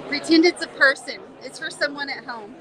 Pretend it's a person. It's for someone at home.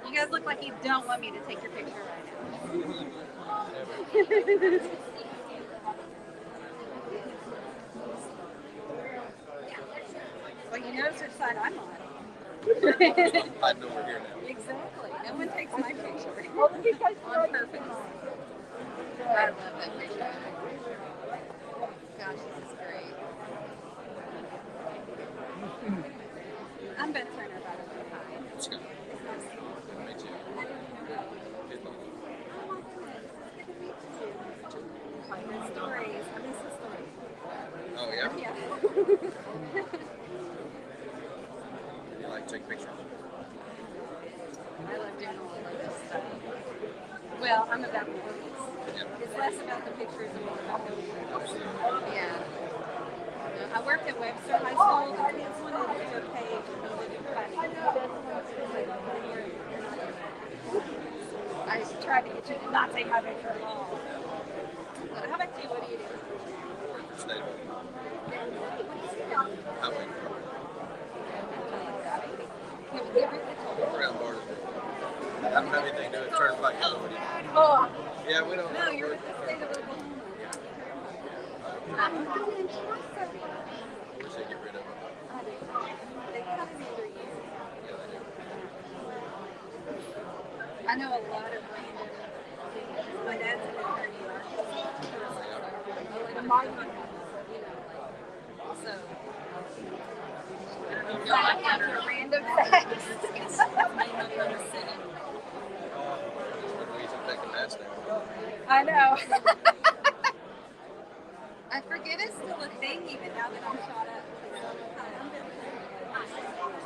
You guys look like you don't want me to take your picture right now. Well, you notice which side I'm on. I know we're here now. Exactly. No one takes my picture. On purpose. I love that picture. Gosh, this is great. I'm Ben Turner, by the way. Hi. Let's go. Me too. Good morning. Oh my goodness. It's good to meet you. The stories. I miss the stories. Oh, yeah? Yeah. You like to take pictures? I love doing all of this stuff. Well, I'm about the movies. Yeah. It's less about the pictures and more about the movies. Absolutely. Yeah. I worked at Webster High School. The kids wanted to do a page and we would do funny. I tried to get you to not take my picture at all. But how about you? What do you do? Work for State of I Highway. Around Barton. I don't have anything to do with Turnpike Authority. Oh, Yeah, we don't. no, you're with the state of Oklahoma. We should get rid of them. I do. They kind of either you. Yeah, they do. I know a lot of random. My dad's an attorney. Like a monument, so. Random facts. When we used to take the match down. I know. I forget it's still a thing even now that I'm shot up.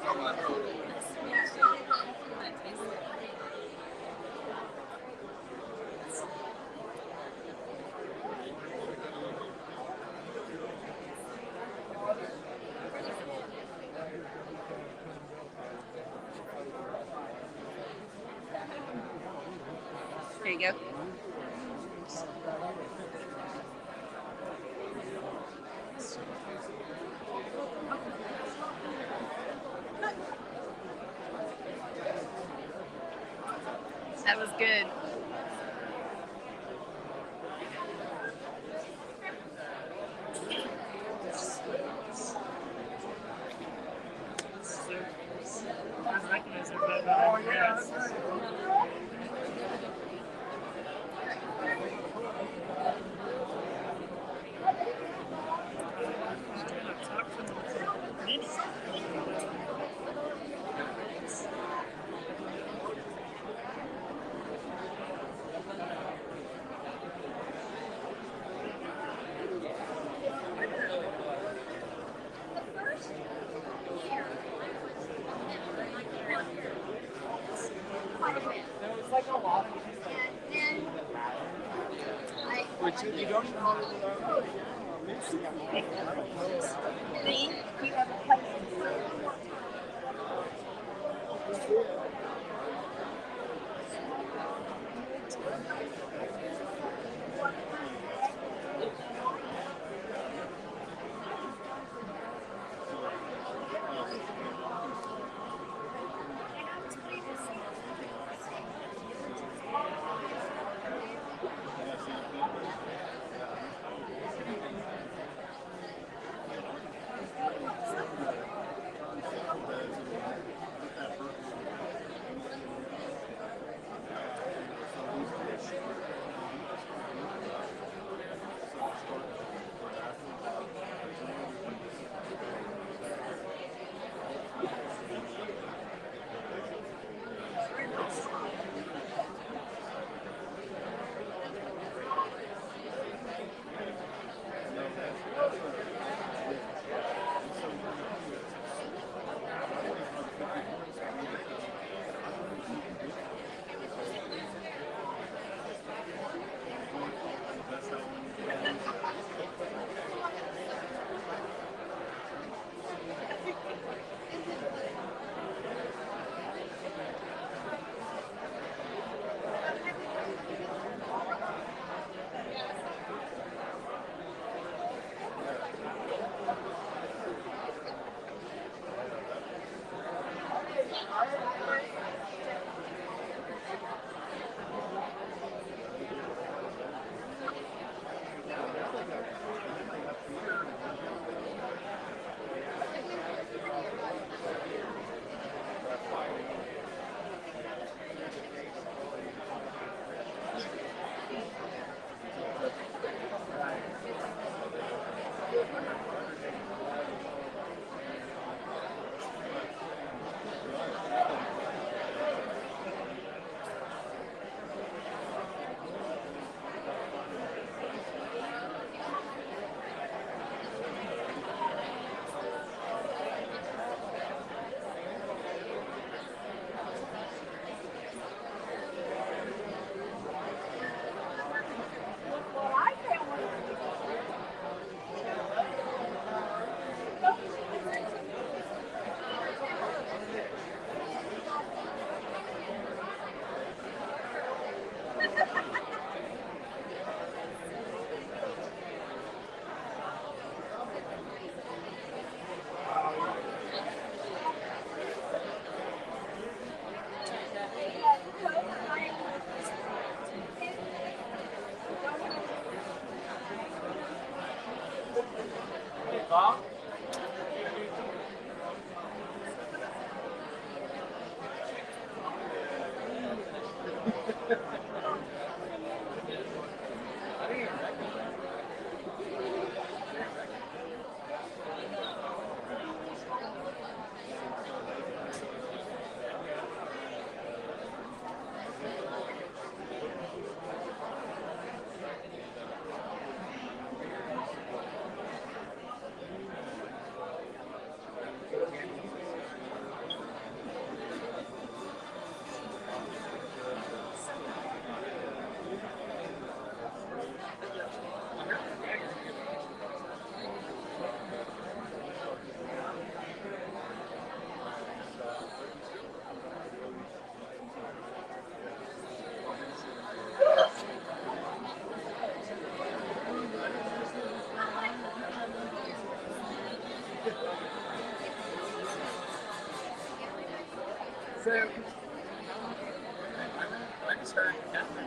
Oh, my God. There you go. That was good. You don't even know See? You have a place. So, I just heard Catherine.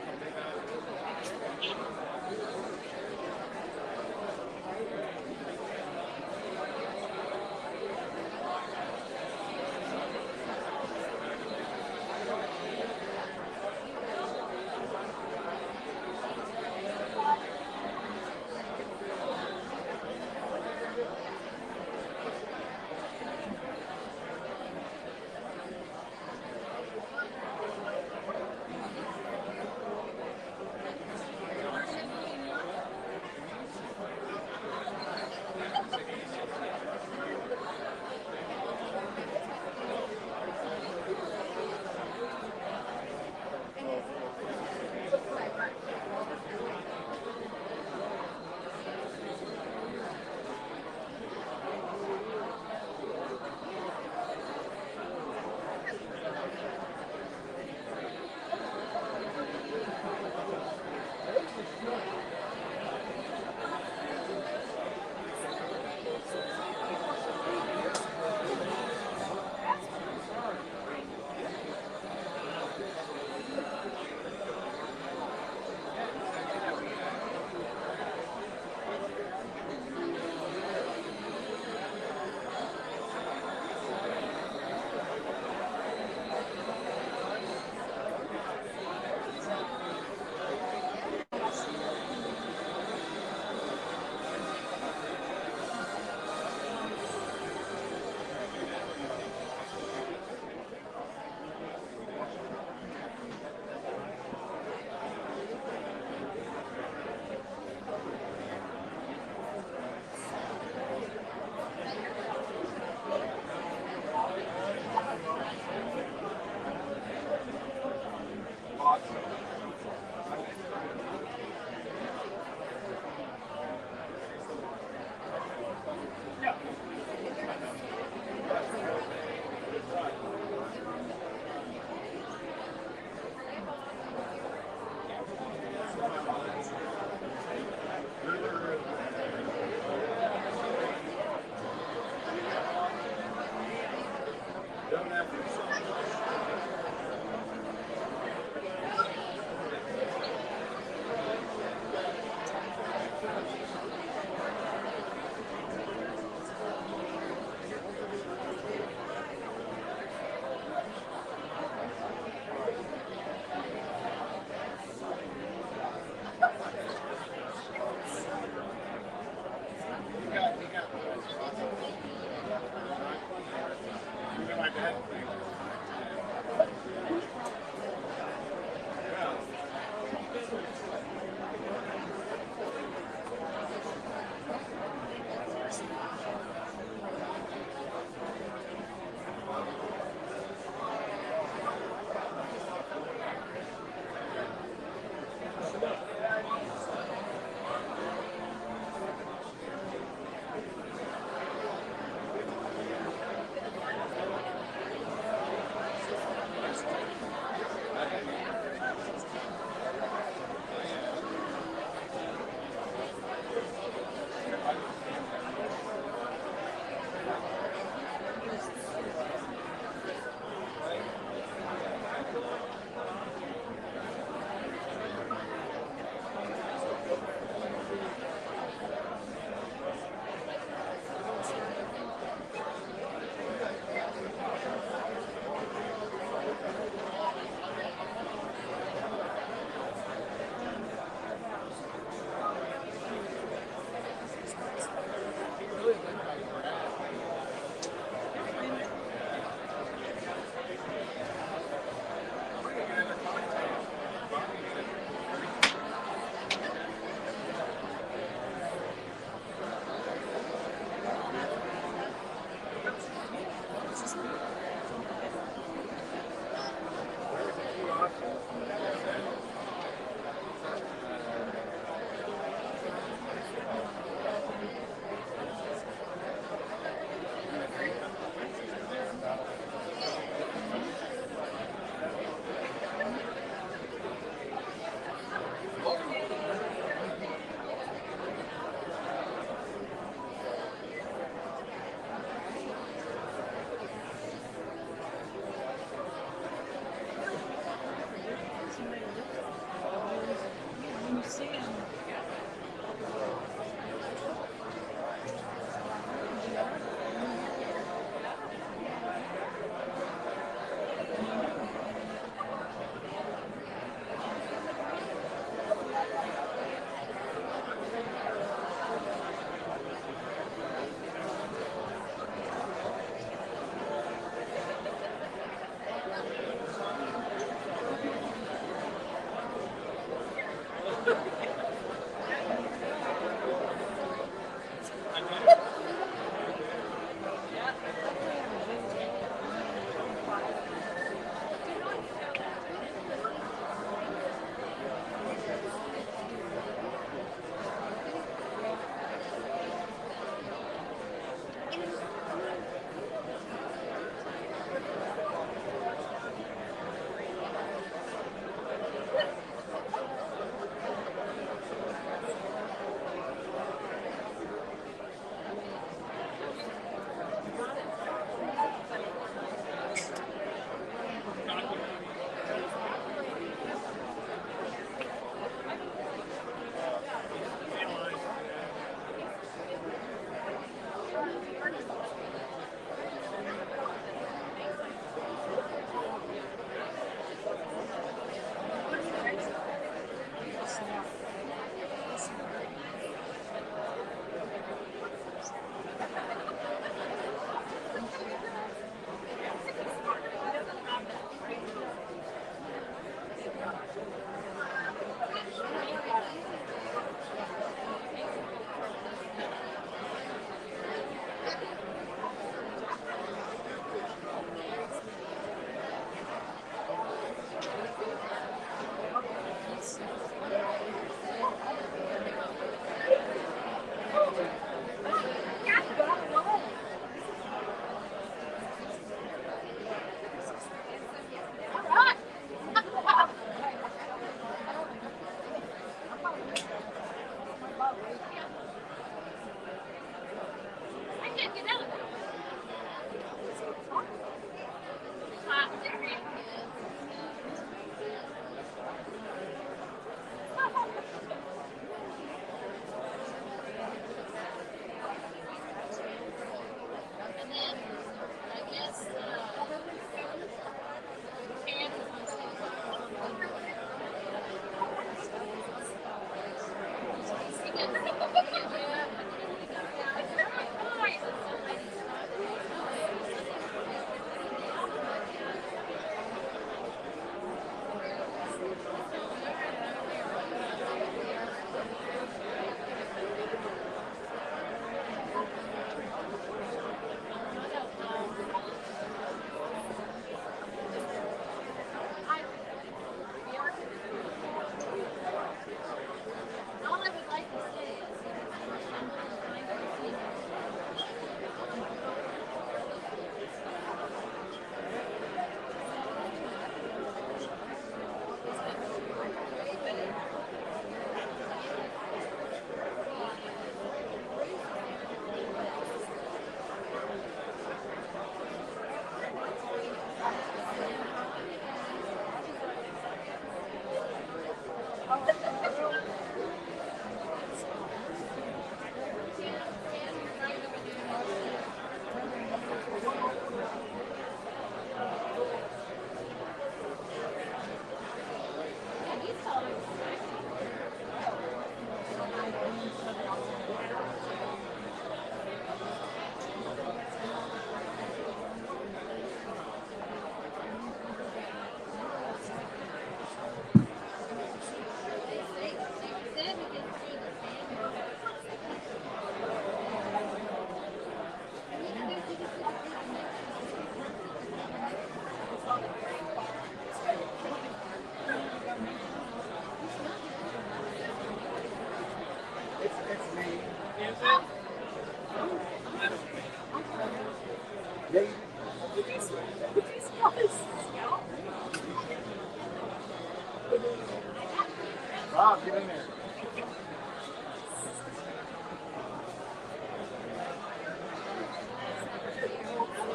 Rob, get in there.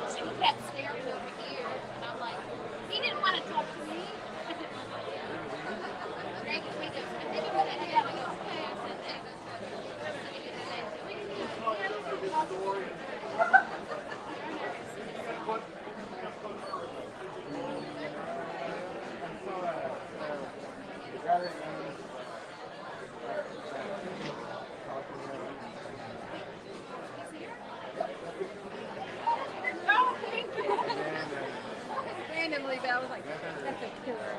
And he kept staring over here, and I'm like, he didn't want to talk to me. They go, I think I'm gonna head. I go, okay. I said, hey, randomly, but I was like, that's a killer.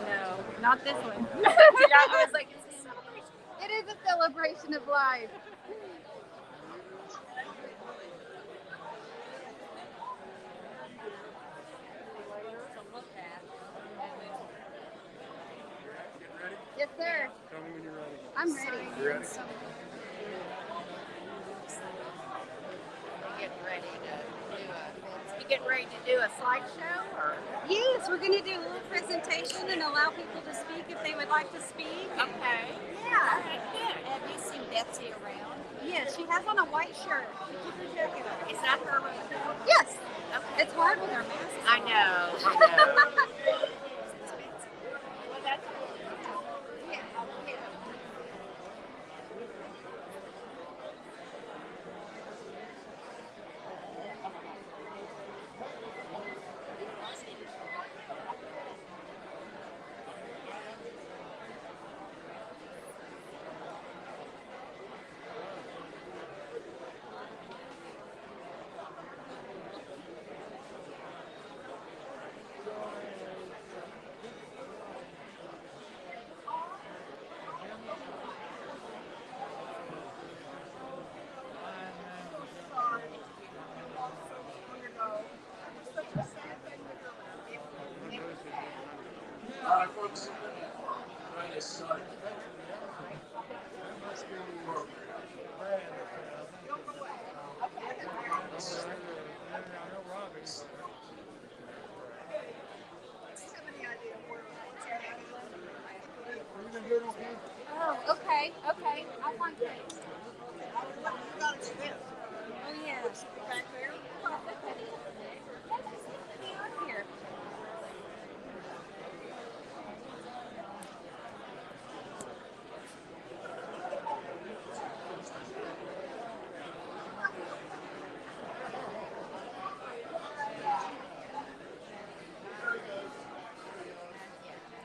No, not this one. I was like, it's a celebration. It is a celebration of life. Yes, sir. Tell me when you're ready. I'm ready. You ready? You getting ready to do a slideshow, or? Yes, we're going to do a little presentation and allow people to speak if they would like to speak. Okay. Yeah. Alright, good. Have you seen Betsy around? Yes, she has on a white shirt. She took her jacket off. Is that her right there? Yes. Okay. It's hard with her mask. I know. Well, that's Yeah. Yeah. All right, folks. Trying to start. Oh, okay. Okay. I want this. Oh, yeah. Back there. Here.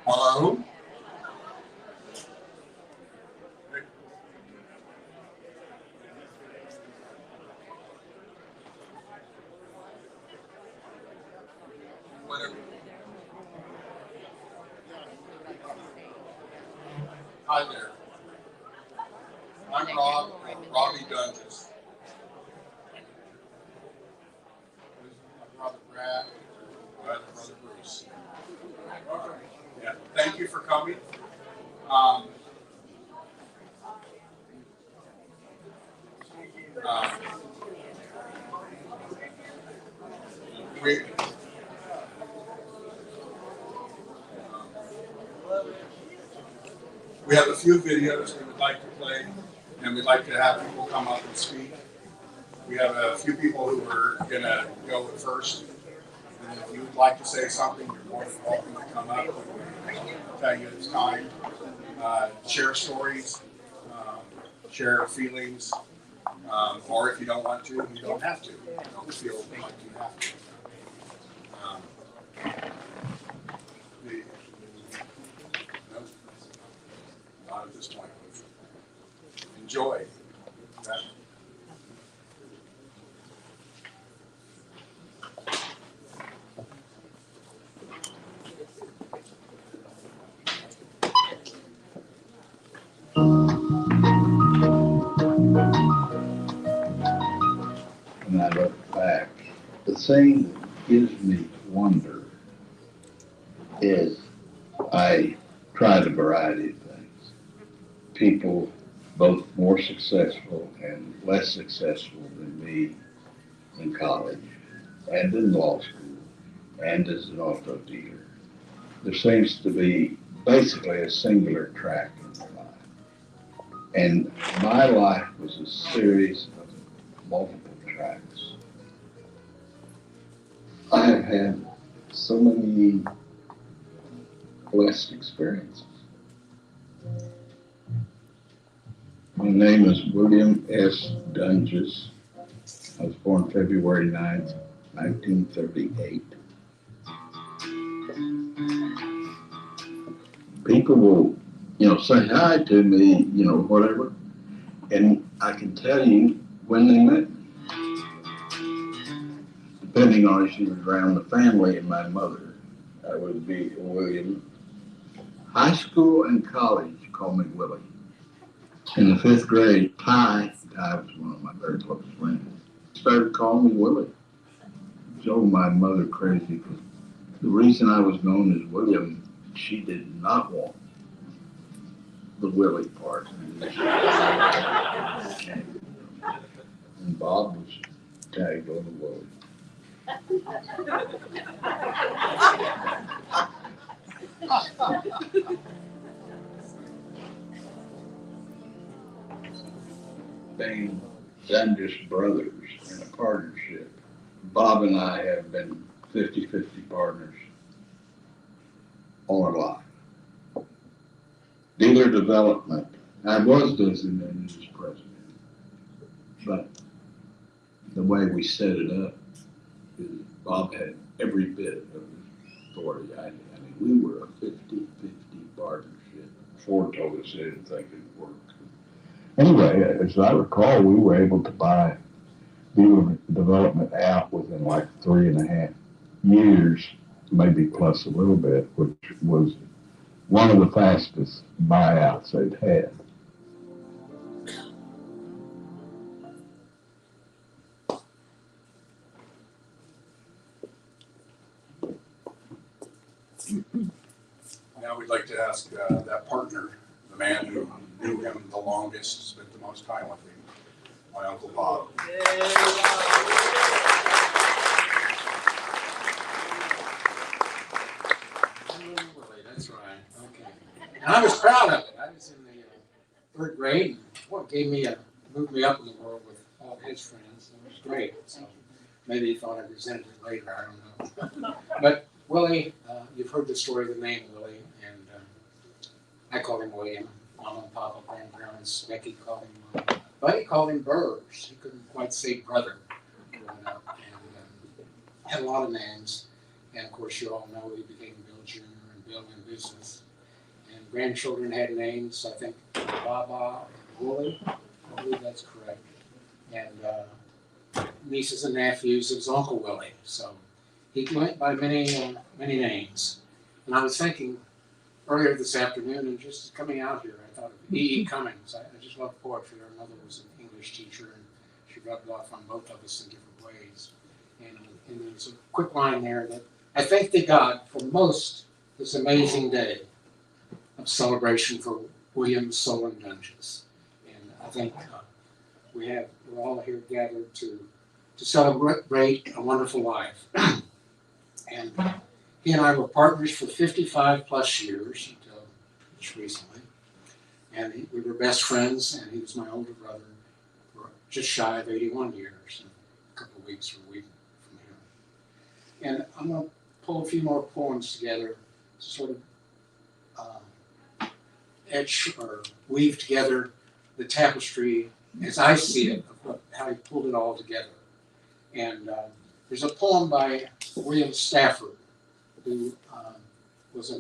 Hello? Whatever. Hi there. I'm Robbie Doenges. My brother Brad, my other brother Bruce. Yeah, thank you for coming. We have a few videos we would like to play, and we'd like to have people come up and speak. We have a few people who are going to go first, And if you would like to say something, you're more than welcome to come up. Tell you it's time. Share stories, share feelings, or if you don't want to, you don't have to. Don't feel like you have to. No, not at this point. Enjoy. That. When I look back, the thing that gives me wonder is I tried a variety of things. People both more successful and less successful than me in college and in law school and as an auto dealer. There seems to be basically a singular track in my life. And my life was a series of multiple tracks. I have had so many blessed experiences. My name is William S. Doenges. I was born February 9th, 1938. People will, say hi to me, whatever. And I can tell you when they met me. Depending on if she was around the family and my mother, I would be William. High school and college called me Willie. In the 5th grade, Ty was one of my very close friends, started calling me Willie. It drove my mother crazy because the reason I was known as William, she did not want the Willie part. And Bob was tagged on the Willie. Being Doenges brothers in a partnership, Bob and I have been 50-50 partners all our life. Dealer development, I was designated as president, but the way we set it up is Bob had every bit of authority I had. I mean, we were a 50-50 partnership. Ford told us they didn't think it worked. Anyway, as I recall, we were able to buy dealer development out within like 3.5 years, maybe plus a little bit, which was one of the fastest buyouts they'd had. Now we'd like to ask that partner, the man who knew him the longest, spent the most time with him, my Uncle Bob. That's right. Okay. And I was proud of it. I was in the 3rd grade, and what moved me up in the world with all his friends. It was great. So maybe he thought I resented it later. I don't know. But Willie, you've heard the story of the name Willie, and I called him William. Mama and Papa, grandparents, Becky called him Mom. Buddy called him Burrs. He couldn't quite say brother growing up, and had a lot of names. And of course, you all know he became Bill Jr. and Bill in business. And grandchildren had names, I think Baba and Wooly. I believe that's correct. And nieces and nephews, it was Uncle Willie. So he went by many names. And I was thinking earlier this afternoon, and just coming out here, I thought of E.E. Cummings. I just love poetry. Her mother was an English teacher, and she rubbed off on both of us in different ways. And there's a quick line there that I thank thee God for this amazing day of celebration for William Solon Doenges. And I think we're all here gathered to celebrate a wonderful life. And he and I were partners for 55 plus years until just recently. And we were best friends, and he was my older brother for just shy of 81 years, and a couple of weeks from here. And I'm going to pull a few more poems together to sort of etch or weave together the tapestry as I see it, of how he pulled it all together. And there's a poem by William Stafford, who was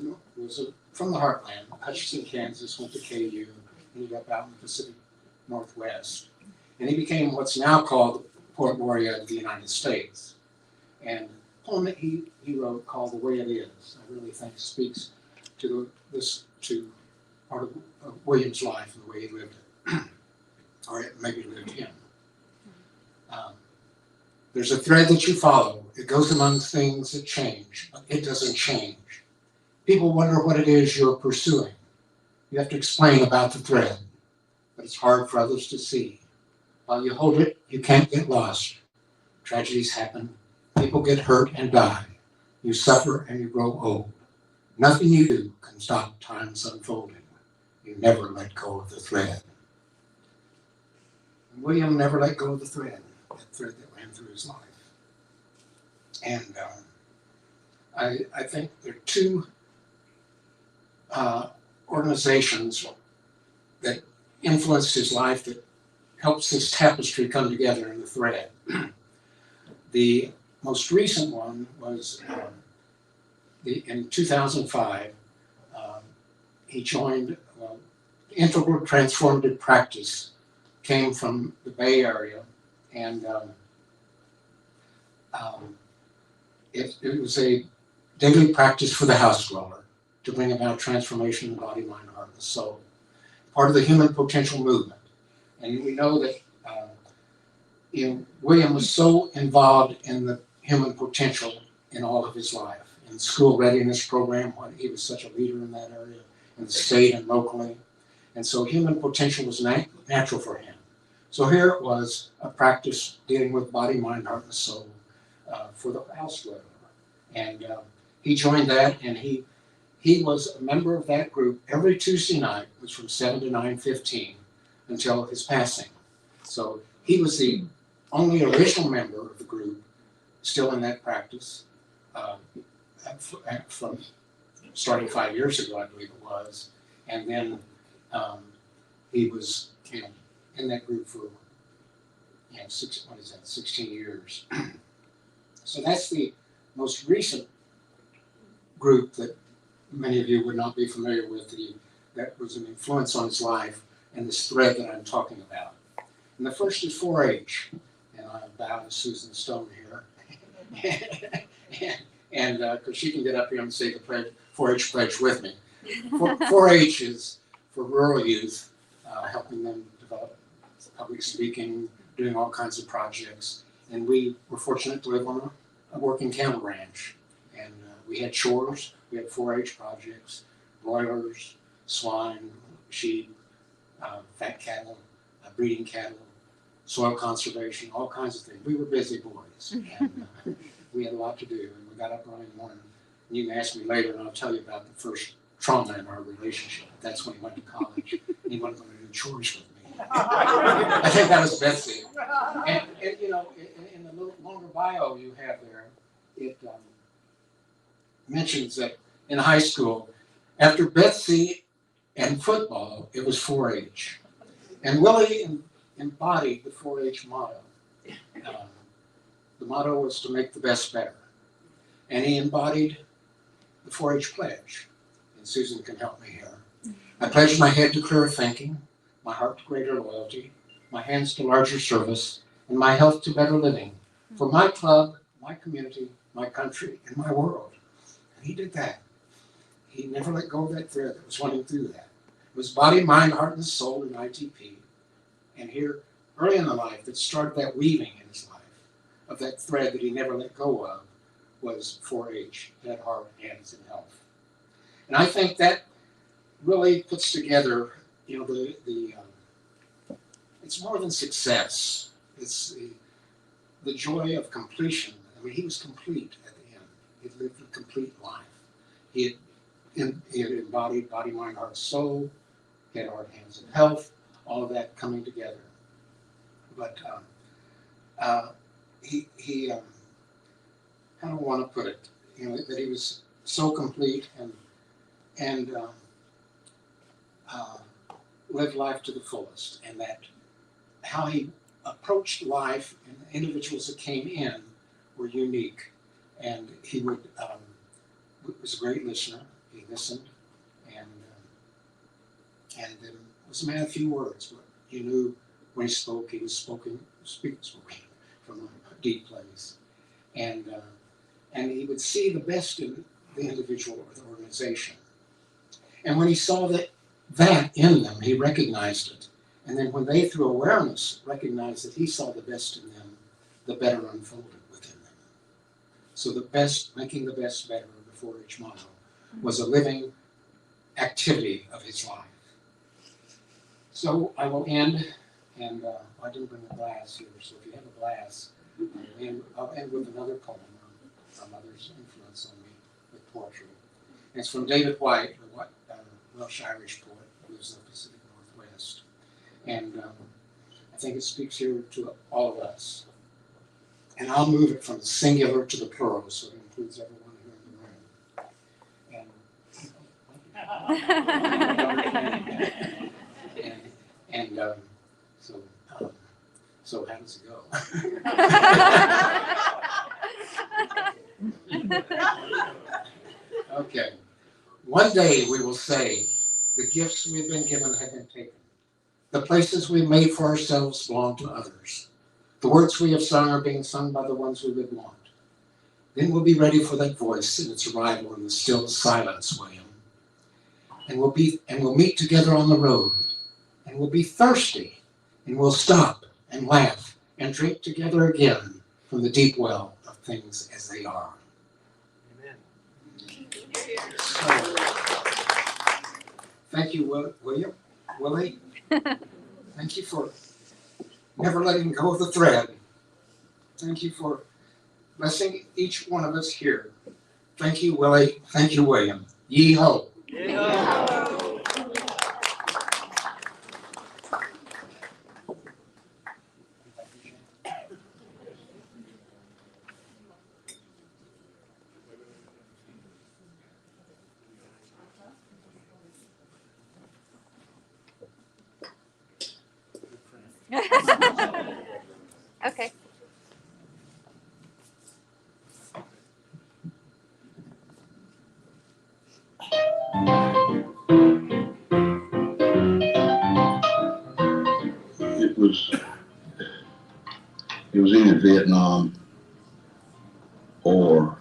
from the heartland, Hutchinson, Kansas, went to KU, ended up out in the Pacific Northwest. And he became what's now called the Poet Laureate of the United States. And the poem that he wrote called The Way It Is, I really think speaks to to part of William's life and the way he lived it, or it maybe lived him. There's a thread that you follow. It goes among things that change, but it doesn't change. People wonder what it is you're pursuing. You have to explain about the thread, but it's hard for others to see. While you hold it, you can't get lost. Tragedies happen. People get hurt and die. You suffer and you grow old. Nothing you do can stop time's unfolding. You never let go of the thread. And William never let go of the thread, that thread that ran through his life. And I think there are two organizations that influenced his life that helps this tapestry come together in the thread. The most recent one was in 2005, he joined Integral Transformative Practice, came from the Bay Area, and it was a daily practice for the house dweller to bring about transformation in body, mind, heart, and soul. Part of the human potential movement. And we know that William was so involved in the human potential in all of his life. In the school readiness program, he was such a leader in that area, in the state and locally. And so human potential was natural for him. So here it was a practice dealing with body, mind, heart, and soul for the house dweller. And he joined that, and he was a member of that group every Tuesday night, which from 7 to 9:15 until his passing. So he was the only original member of the group still in that practice from starting 5 years ago, I believe it was. And then he was in that group for 16 years. So that's the most recent group that many of you would not be familiar with, that was an influence on his life and this thread that I'm talking about. And the first is 4-H, and I bow to Susan Stone here, and because she can get up here and say the 4-H pledge with me. 4-H is for rural youth, helping them develop public speaking, doing all kinds of projects. And we were fortunate to live on a working cattle ranch, and we had chores. We had 4-H projects, broilers, swine, sheep, fat cattle, breeding cattle, soil conservation, all kinds of things. We were busy boys, and we had a lot to do. And we got up early in the morning. And you can ask me later, and I'll tell you about the first trauma in our relationship. That's when he went to college. He wasn't going to do chores with me. I think that was Betsy. And in the little longer bio you have there, it mentions that in high school, after Betsy and football, it was 4-H. And Willie embodied the 4-H motto. The motto was to make the best better. And he embodied the 4-H pledge. And Susan can help me here. I pledge my head to clearer thinking, my heart to greater loyalty, my hands to larger service, and my health to better living. For my club, my community, my country, and my world. And he did that. He never let go of that thread that was running through that. It was body, mind, heart, and soul in ITP. And here, early in the life, that started that weaving in his life of that thread that he never let go of was 4-H, head, heart, hands, and health. And I think that really puts together, it's more than success. It's the joy of completion. I mean, he was complete at the end. He lived a complete life. He had embodied body, mind, heart, soul, head, heart, hands, and health, all of that coming together. But he I don't want to put it, that he was so complete and lived life to the fullest, and that how he approached life and the individuals that came in were unique. And he was a great listener. He listened and was a man of few words, but you knew when he spoke, he was speaking from a deep place. And he would see the best in the individual or the organization. And when he saw that in them, he recognized it. And then when they, through awareness, recognized that he saw the best in them, the better unfolded within them. So the best, making the best better before each mile, was a living activity of his life. So I will end, and I didn't bring a glass here, so if you have a glass, I'll end with another poem on my mother's influence on me with poetry. And it's from David White, a Welsh-Irish poet who lives in the Pacific Northwest. And I think it speaks here to all of us. And I'll move it from the singular to the plural, so it includes everyone here in the room. So how does it go? Okay. One day we will say, the gifts we've been given have been taken. The places we've made for ourselves belong to others. The words we have sung are being sung by the ones we would want. Then we'll be ready for that voice in its arrival in the still silence, William. And we'll meet together on the road. And we'll be thirsty. And we'll stop and laugh and drink together again from the deep well of things as they are. Amen. So, thank you, Willie. Thank you for never letting go of the thread. Thank you for blessing each one of us here. Thank you, Willie. Thank you, William. Yee-ho. Yeah. Okay. It was either Vietnam or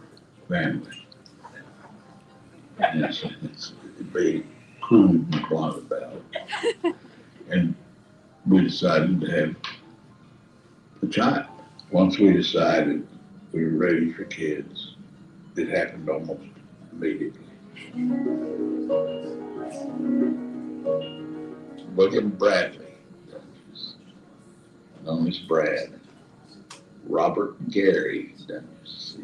family. And it's very crude and blunt about it. And we decided to have a child. Once we decided we were ready for kids, it happened almost immediately. William Bradley, known as Brad. Robert Gary Doenges.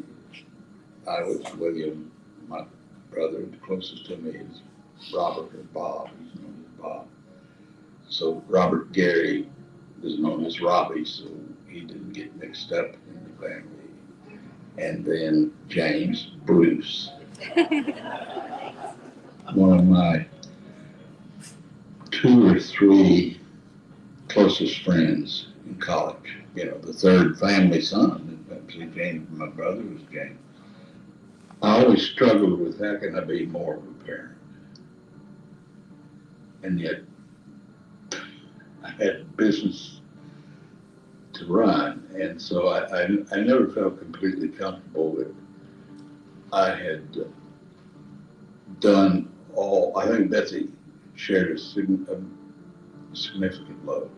I was William, my brother, the closest to me is Robert or Bob. He's known as Bob. So Robert Gary is known as Robbie, so he didn't get mixed up in the family. And then James Bruce. One of my 2 or 3 closest friends in college. The third family son. James, my brother was James. I always struggled with how can I be more of a parent? And yet, I had business to run. And so I never felt completely comfortable that I had done all. I think Betsy shared a significant load.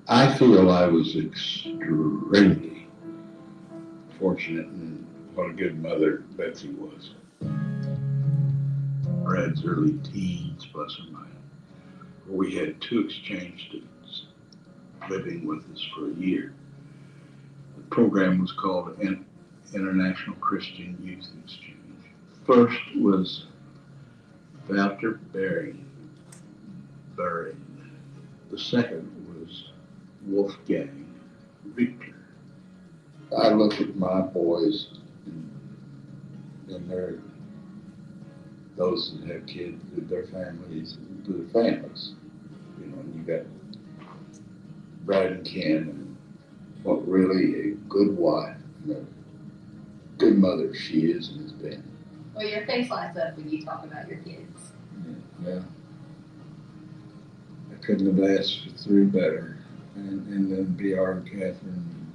I feel I was extremely fortunate in what a good mother Betsy was. Brad's early teens, plus or minus, we had 2 exchange students living with us for a year. The program was called International Christian Youth Exchange. First was Walter Bering. The second was Wolfgang Richter. I look at my boys and they're, those that have kids, their families, you know, and you got Brad and Ken, and what really a good wife and a good mother she is and has been. Well, your face lights up when you talk about your kids. Yeah. I couldn't have asked for three better. And then BR and Catherine,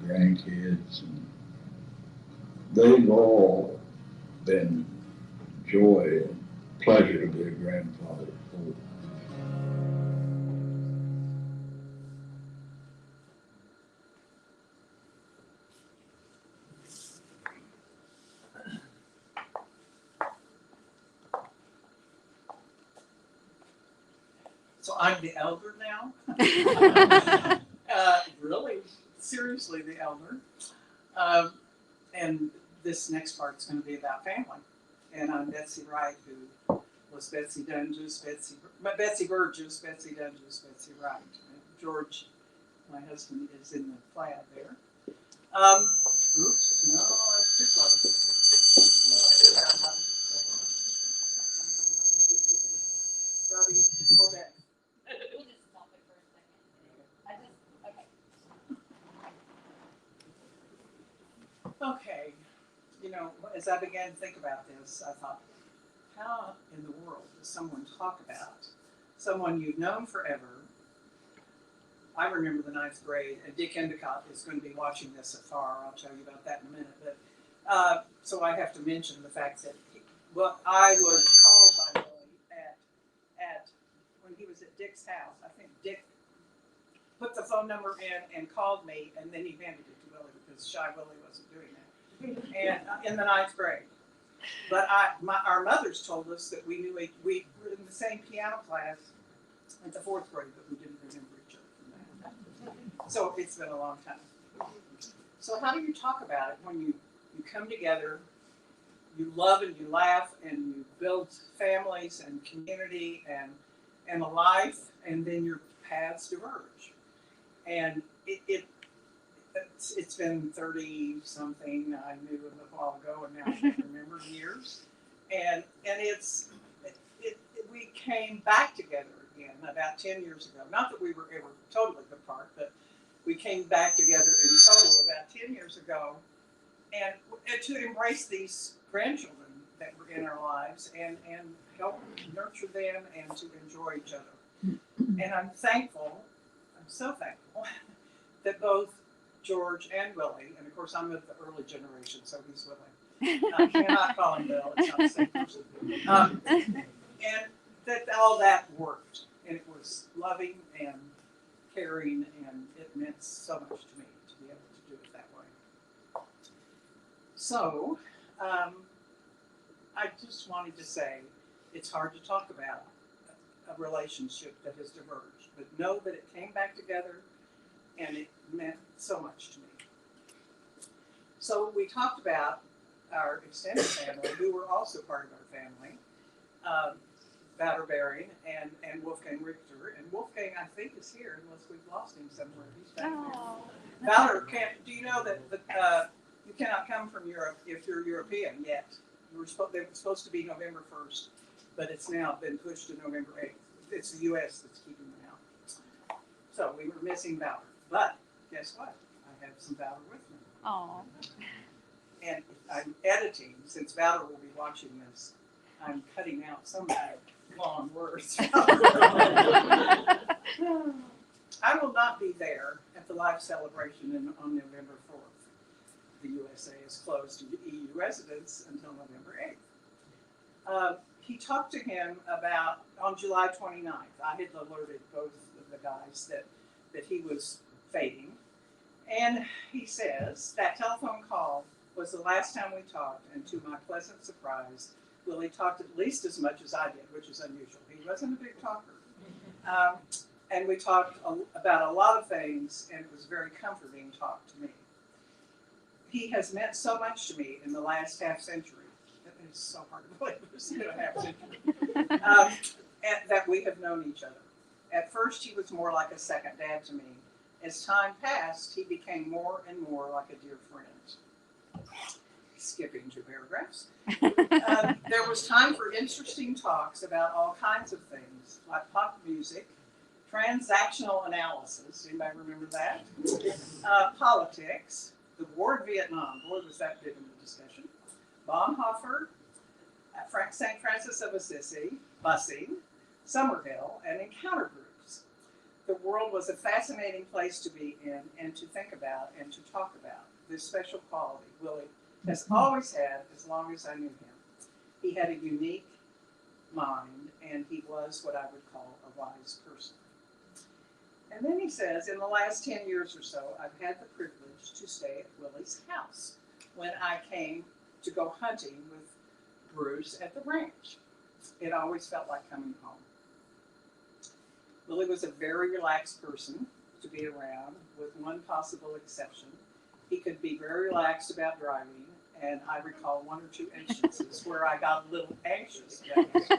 grandkids, and they've all been joy and pleasure to be a grandfather for. So I'm the elder now. Really, seriously, the elder. And this next part is going to be about family. And I'm Betsy Wright, who was Betsy Doenges, Betsy Burgess, Betsy Doenges, Betsy Wright. And George, my husband, is in the plaid there. Oops, no, that's too close. No, I did that one. Robbie, pull back. We'll just stop it for a second. Okay, you know, as I began to think about this, I thought, how in the world does someone talk about someone you've known forever? I remember the ninth grade, and Dick Endicott is going to be watching this afar. I'll tell you about that in a minute. But so I have to mention the fact that I was called by Billy at when he was at Dick's house. I think Dick put the phone number in and called me, and then he handed it to Willie because Shy Willie wasn't doing that. And in the ninth grade. But our mothers told us that we knew we were in the same piano class at the fourth grade, but we didn't remember each other from that. So it's been a long time. So how do you talk about it when you come together, you love and you laugh and you build families and community and a life, and then your paths diverge? And it's been 30 something. I knew a while ago, and now I can't remember years. And we came back together again about 10 years ago. Not that we were ever totally apart, but we came back together in total about 10 years ago, and to embrace these grandchildren that were in our lives and help nurture them and to enjoy each other. And I'm so thankful that both George and Willie, and of course I'm of the early generation, so he's Willie. I cannot call him Bill, it's not the same person. And that all that worked, and it was loving and caring, and it meant so much to me to be able to do it that way. So, I just wanted to say, it's hard to talk about a relationship that has diverged, but know that it came back together, and it meant so much to me. So we talked about our extended family, who were also part of our family, Wouter Bering and Wolfgang Richter. And Wolfgang, I think, is here, unless we've lost him somewhere. He's back there. Wouter, do you know that you cannot come from Europe if you're European yet? They were supposed to be November 1st, but it's now been pushed to November 8th. It's the U.S. that's keeping them out. So we were missing Wouter. But guess what? I have some Wouter with me. Aww. And I'm editing, since Wouter will be watching this, I'm cutting out some of the long words. I will not be there at the live celebration on November 4th. The USA is closed to EU residents until November 8th. He talked to him about, on July 29th, I had alerted both of the guys that he was fading. And he says, that telephone call was the last time we talked, and to my pleasant surprise, Willie talked at least as much as I did, which is unusual. He wasn't a big talker. And we talked about a lot of things, and it was a very comforting talk to me. He has meant so much to me in the last half century. It's so hard to believe it's been a half century. That we have known each other. At first, he was more like a second dad to me, As time passed, he became more and more like a dear friend. Skipping 2 paragraphs. There was time for interesting talks about all kinds of things, like pop music, transactional analysis, anybody remember that? Politics, the war in Vietnam, boy was that big in the discussion, Bonhoeffer, St. Francis of Assisi, busing, Somerville, and encounter groups. The world was a fascinating place to be in and to think about and to talk about. This special quality Willie has always had as long as I knew him. He had a unique mind, and he was what I would call a wise person. And then he says, in the last 10 years or so, I've had the privilege to stay at Willie's house when I came to go hunting with Bruce at the ranch. It always felt like coming home. Willie was a very relaxed person to be around, with one possible exception. He could be very relaxed about driving, and I recall 1 or 2 instances where I got a little anxious.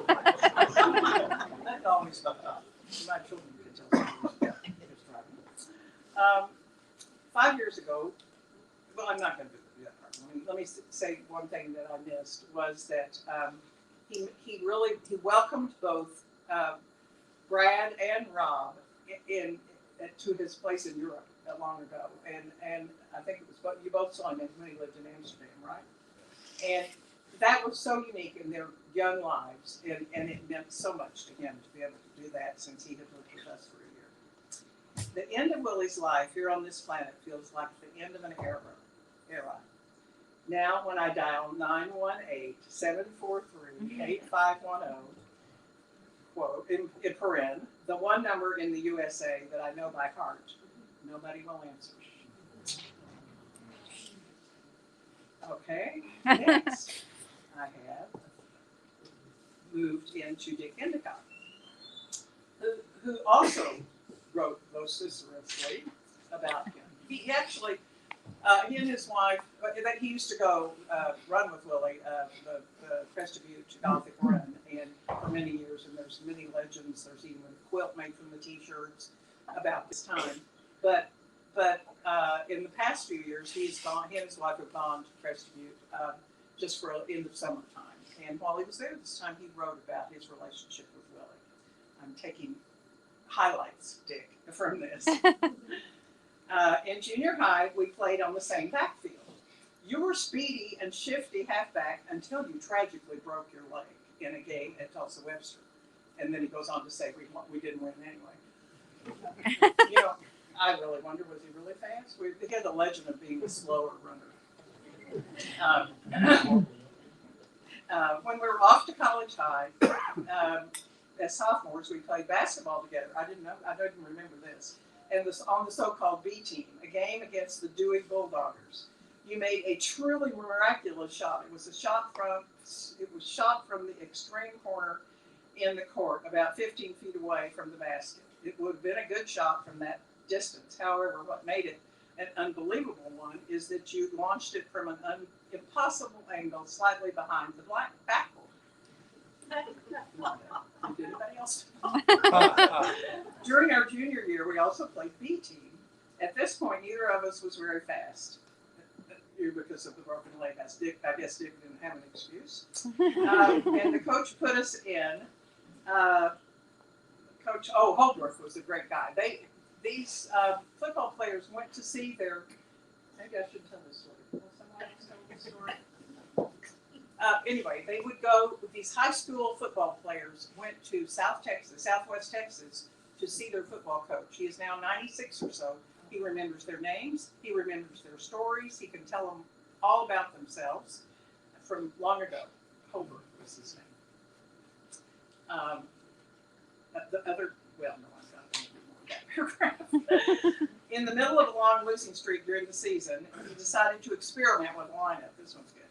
That always felt up. My children could tell stories about his driving. 5 years ago, well, I'm not going to do that part. Let me say one thing that I missed was that he welcomed both Brad and Rob to his place in Europe long ago, and I think it was you both saw him when he lived in Amsterdam, right? And that was so unique in their young lives, and it meant so much to him to be able to do that since he had lived with us for a year. The end of Willie's life here on this planet feels like the end of an era. Now, when I dial 918-743-8510, quote, in paren, the one number in the USA that I know by heart, nobody will answer. Okay, next I have moved into Dick Endicott, who also wrote vociferously about him. He actually, he and his wife, he used to go run with Willie, the Crest of Butte Gothic Run, and for many years, and there's many legends. There's even a quilt made from the T-shirts about this time. But in the past few years, he and his wife have gone to Crest of Butte just for in the summertime. And while he was there this time, he wrote about his relationship with Willie. I'm taking highlights, Dick, from this. In junior high, we played on the same backfield. You were speedy and shifty halfback until you tragically broke your leg in a game at Tulsa Webster. And then he goes on to say, we didn't win anyway. You know, I really wonder, was he really fast? He had the legend of being a slower runner. When we were off to college high, as sophomores, we played basketball together. I don't even remember this. And on the so-called B team, a game against the Dewey Bulldoggers. You made a truly miraculous shot. It was shot from the extreme corner in the court, about 15 feet away from the basket. It would have been a good shot from that distance. However, what made it an unbelievable one is that you launched it from an impossible angle slightly behind the backboard. Did anybody else? During our junior year, we also played B team. At this point, neither of us was very fast because of the broken leg. I guess Dick didn't have an excuse. And the coach put us in. Holdworth was a great guy. These football players went to see their. Maybe I should tell this story. Will somebody else tell this story? Anyway, they would go. These high school football players went to Southwest Texas, to see their football coach. He is now 96 or so. He remembers their names. He remembers their stories. He can tell them all about themselves from long ago. Holbrook was his name. In the middle of a long losing streak during the season, he decided to experiment with a lineup. This one's good.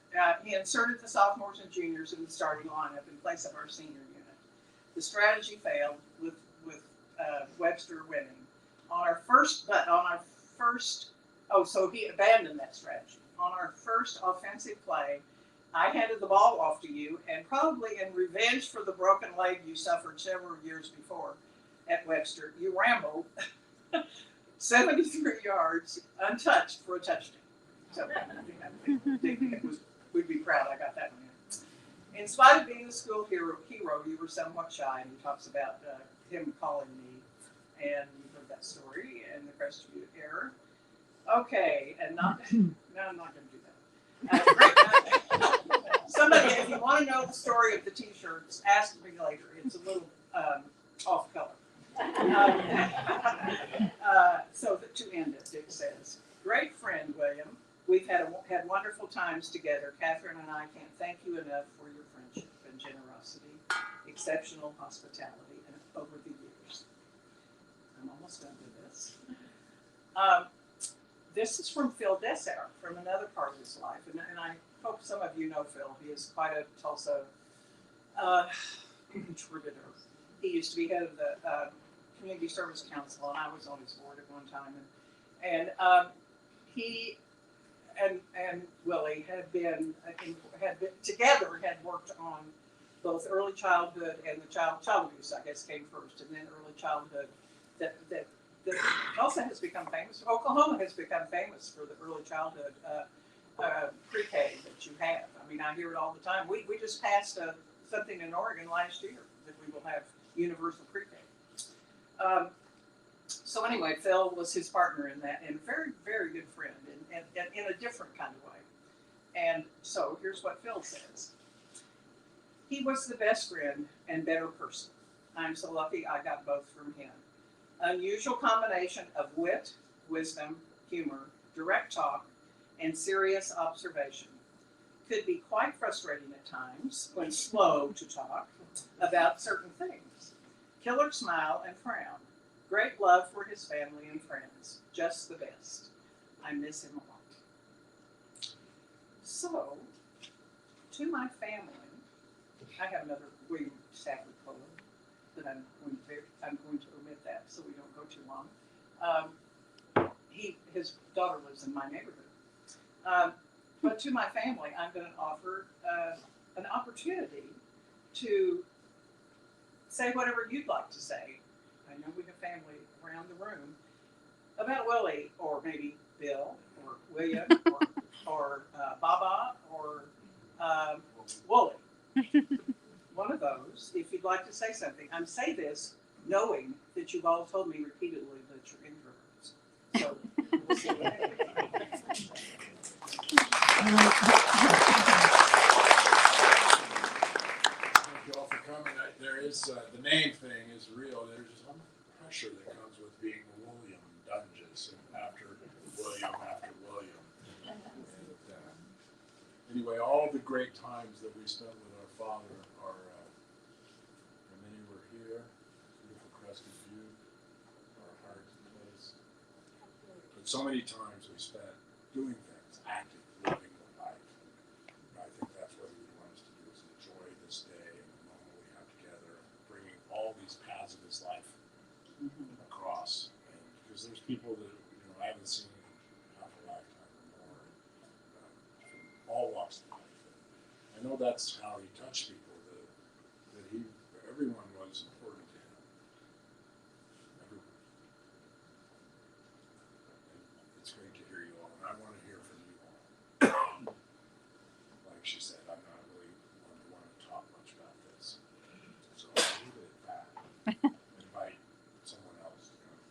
He inserted the sophomores and juniors in the starting lineup in place of our senior unit. The strategy failed with Webster winning. So he abandoned that strategy. On our first offensive play, I handed the ball off to you, and probably in revenge for the broken leg you suffered several years before at Webster, you rambled 73 yards untouched for a touchdown. So we'd be proud I got that one in. In spite of being a school hero, you were somewhat shy, and he talks about him calling me, and you heard that story, and the Crested Butte error. Okay, and no, I'm not going to do that. Somebody, if you want to know the story of the T-shirts, ask me later. It's a little off color. So to end it, Dick says, "Great friend, William. We've had wonderful times together. Catherine and I can't thank you enough for your friendship and generosity, exceptional hospitality, and over the years." I'm almost done with this. This is from Phil Dessauer, from another part of his life, and I hope some of you know Phil. He is quite a Tulsa contributor. He used to be head of the Community Service Council, and I was on his board at one time. And he and Willie had been together, had worked on both early childhood and the child abuse, I guess, came first, and then early childhood. That Tulsa has become famous. Oklahoma has become famous for the early childhood pre-K that you have. I mean, I hear it all the time. We just passed something in Oregon last year that we will have universal pre-K. So anyway, Phil was his partner in that, and a very, very good friend, and in a different kind of way. And so here's what Phil says. He was the best friend and better person. I'm so lucky I got both from him. Unusual combination of wit, wisdom, humor, direct talk, and serious observation. Could be quite frustrating at times when slow to talk about certain things. Killer smile and frown. Great love for his family and friends. Just the best. I miss him a lot. So, to my family, I have another William Stafford quote, but I'm going to omit that so we don't go too long. His daughter lives in my neighborhood. But to my family, I'm going to offer an opportunity to say whatever you'd like to say. I know we have family around the room about Willie, or maybe Bill, or William, or Baba, or Wooly. One of those, if you'd like to say something. I'm say this knowing that you've all told me repeatedly that you're introverts. So we'll see what happens. Thank you all for coming. There is the name thing is real. There's some pressure that comes with being William Doenges after William. And, anyway, all the great times that we spent with our father are. Many were here, beautiful Crested Butte, our heart's place. But so many times we spent doing things, acting, living the life. And I think that's what we want us to do, is enjoy this day and the moment we have together, bringing all these paths of his life across. And because there's people that I haven't seen in half a lifetime or more, from all walks of life. And I know that's how he touched people. Everyone was important to him. Everyone. And it's great to hear you all, and I want to hear from you all. Like she said, I'm not really one to want to talk much about this. So I'll leave it at that. Invite someone else to come.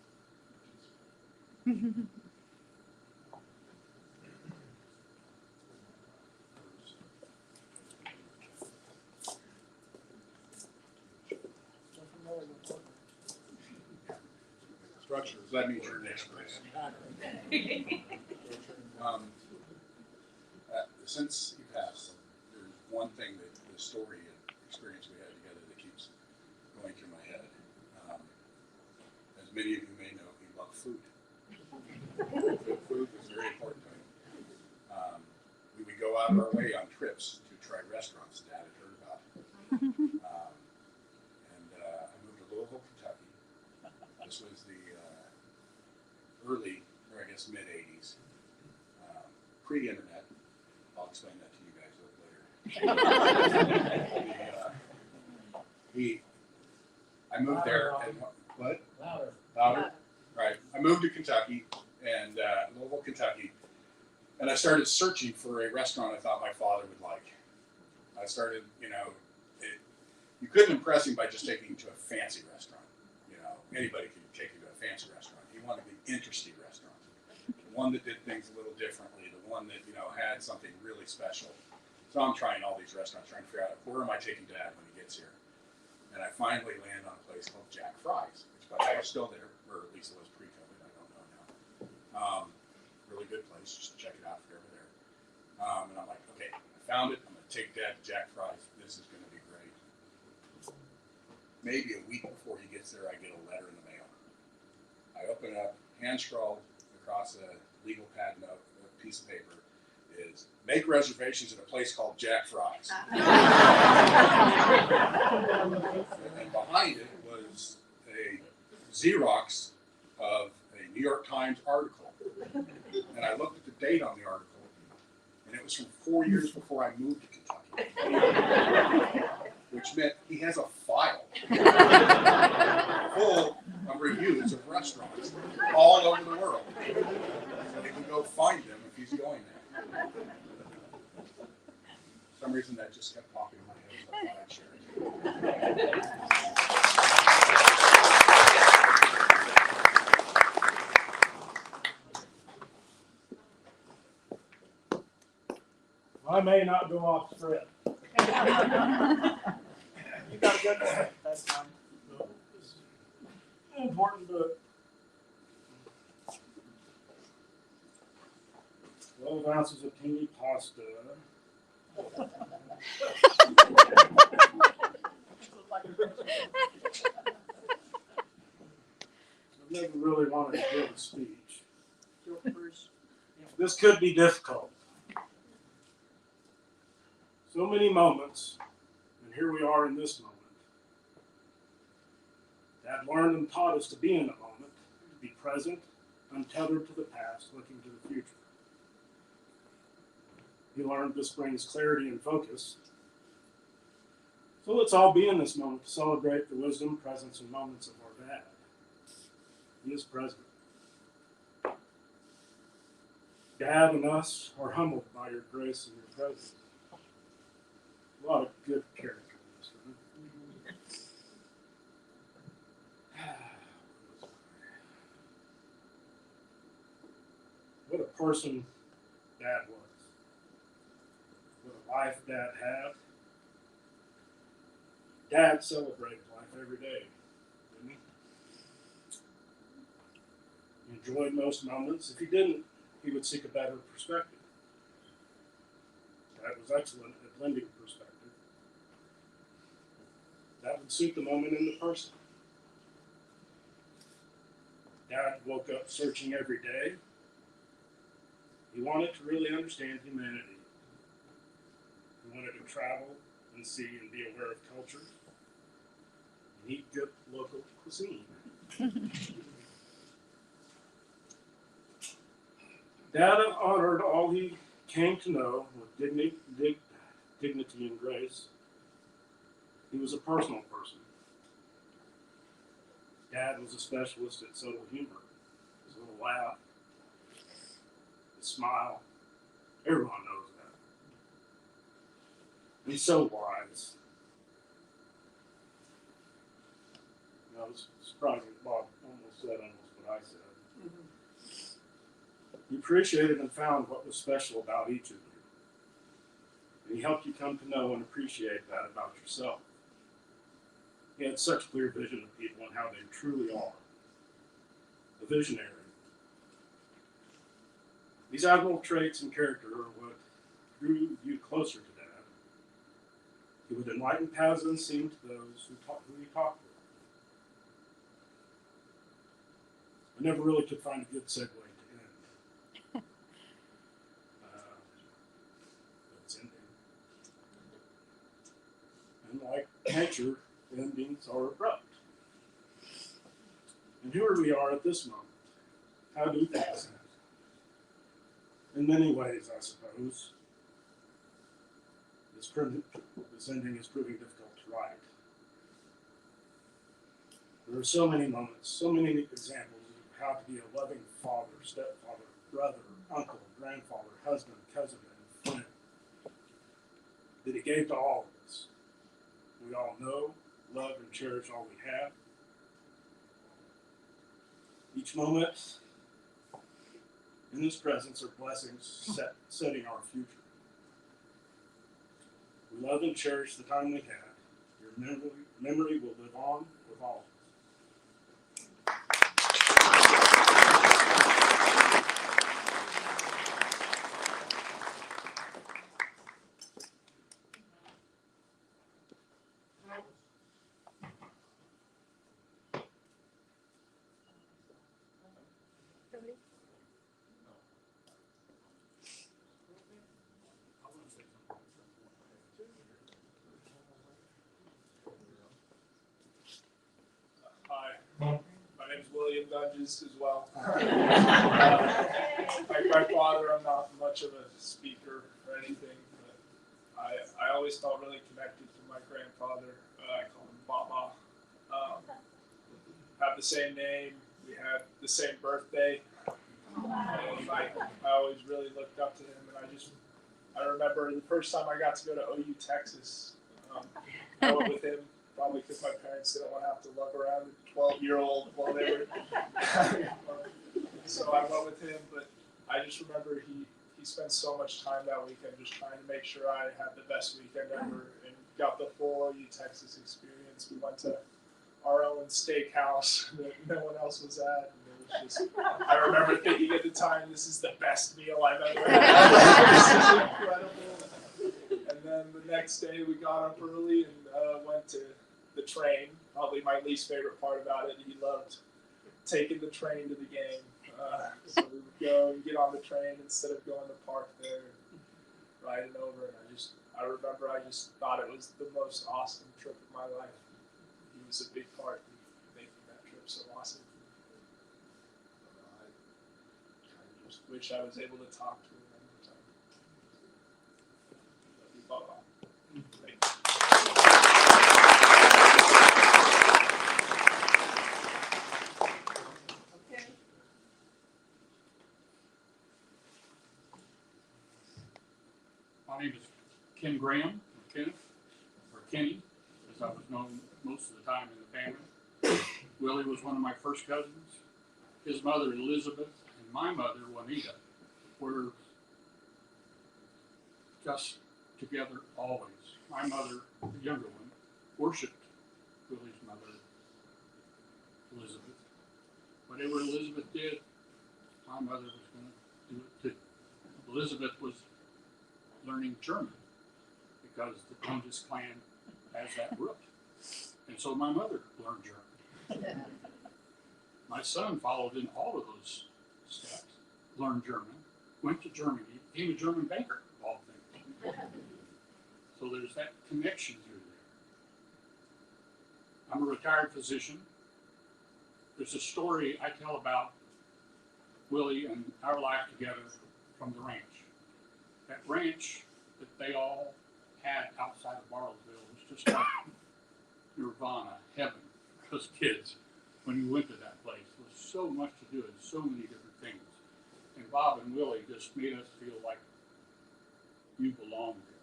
Structures, that means your next person. Since he passed, there's one thing that the story and experience we had together that keeps going through my head. As many of you may know, he loved food. Food was very important to him. We would go out of our way on trips to try restaurants Dad had heard about. I moved to Louisville, Kentucky. This was the early, or I guess mid-'80s, pre-internet. I'll explain that to you guys later. I moved there, and what? Louder. Right. I moved to Kentucky and Louisville, Kentucky, and I started searching for a restaurant I thought my father would like. I started, you couldn't impress him by just taking him to a fancy restaurant. Anybody could take him to a fancy restaurant. He wanted the interesting restaurant, the one that did things a little differently, the one that had something really special. So I'm trying all these restaurants, trying to figure out where am I taking Dad when he gets here. And I finally land on a place called Jack Fry's, which by the way is still there, or at least it was pre-COVID. I don't know now. Really good place. Just check it out if you're ever there. And I'm like, okay, I found it. I'm going to take Dad to Jack Fry's. This is going to be great. Maybe a week before he gets there, I get a letter in the mail. I open it up, hand scrawled across a legal pad note, a piece of paper, is make reservations at a place called Jack Fry's. And behind it was a Xerox of a New York Times article. And I looked at the date on the article, and it was from 4 years before I moved to Kentucky. Which meant he has a file full of reviews of restaurants all over the world. So he can go find them if he's going there. For some reason that just kept popping in my head, so I thought I'd share I may not go off script. You got a good one. That's fine. But it's an important book. 12 ounces of teeny pasta. I've never really wanted to give a speech. This could be difficult. So many moments, and here we are in this moment. Dad learned and taught us to be in the moment, to be present, untethered to the past, looking to the future. He learned this brings clarity and focus. So let's all be in this moment to celebrate the wisdom, presence, and moments of our dad. He is present. Dad and us are humbled by your grace and your presence. A lot of good character in this one. What a person Dad was. What a life Dad had. Dad celebrated life every day, didn't he? He enjoyed most moments. If he didn't, he would seek a better perspective. Dad was excellent at lending perspective. That would suit the moment and the person. Dad woke up searching every day. He wanted to really understand humanity. He wanted to travel and see and be aware of cultures and eat good local cuisine. Dad honored all he came to know with dignity and grace. He was a personal person. Dad was a specialist at subtle humor. His little laugh, his smile, everyone knows that. And he's so wise. It's probably Bob almost said what I said. Mm-hmm. He appreciated and found what was special about each of you. And he helped you come to know and appreciate that about yourself. He had such clear vision of people and how they truly are. A visionary. These admirable traits and character are what drew you closer to Dad. He would enlighten paths unseen to those who he talked with. I never really could find a good segue to end. It's ending. And like nature, endings are abrupt. And here we are at this moment. How do things end? In many ways, I suppose. This ending is proving difficult to write. There are so many moments, so many examples of how to be a loving father, stepfather, brother, uncle, grandfather, husband, cousin, and friend that he gave to all of us. We all know, love, and cherish all we have. Each moment in his presence are blessings setting our future. We love and cherish the time we had. Your memory will live on with all of us. Hi, my name is William Doenges as well. Like my father, I'm not much of a speaker or anything, but I always felt really connected to my grandfather. I call him Baba. Have the same name. We had the same birthday. And I always really looked up to him, and I remember the first time I got to go to OU, Texas. I went with him, probably because my parents didn't want to have to lug around a 12-year-old while they were. So I went with him, but I just remember he spent so much time that weekend just trying to make sure I had the best weekend ever and got the full OU, Texas experience. We went to our own steakhouse that no one else was at. And it was just, I remember thinking at the time, this is the best meal I've ever had. This is incredible. And then the next day we got up early and went to the train. Probably my least favorite part about it. He loved taking the train to the game. So we would go and get on the train instead of going to park there and riding over. And I remember I just thought it was the most awesome trip of my life. He was a big part in making that trip so awesome. I just wish I was able to talk to him one more time. Love you, Baba. Thank you. My name is Ken Graham, or Kenneth, or Kenny, as I was known most of the time in the family. Willie was one of my first cousins. His mother, Elizabeth, and my mother, Juanita, were just together always. My mother, the younger one, worshipped Willie's mother, Elizabeth. Whatever Elizabeth did, my mother was going to do it too. Elizabeth was learning German because the Doenges clan has that root. And so my mother learned German. My son followed in all of those steps, learned German, went to Germany, became a German banker, of all things. So there's that connection through there. I'm a retired physician. There's a story I tell about Willie and our life together from the ranch. That ranch that they all had outside of Bartlesville was just like nirvana, heaven for those kids. When you went to that place, there was so much to do and so many different things. And Bob and Willie just made us feel like you belong there.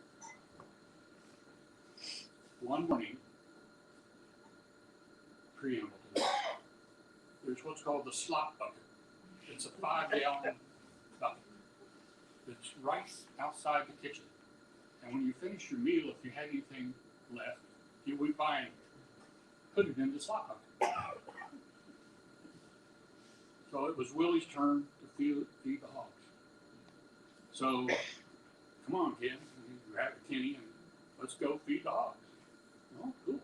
One morning, preamble to this, there's what's called the slop bucket. It's a 5-gallon bucket. It's right outside the kitchen. And when you finish your meal, if you had anything left, you went by and put it in the slop bucket. So it was Willie's turn to feed the hogs. So, come on, kid, grab Kenny and let's go feed the hogs. Oh, cool.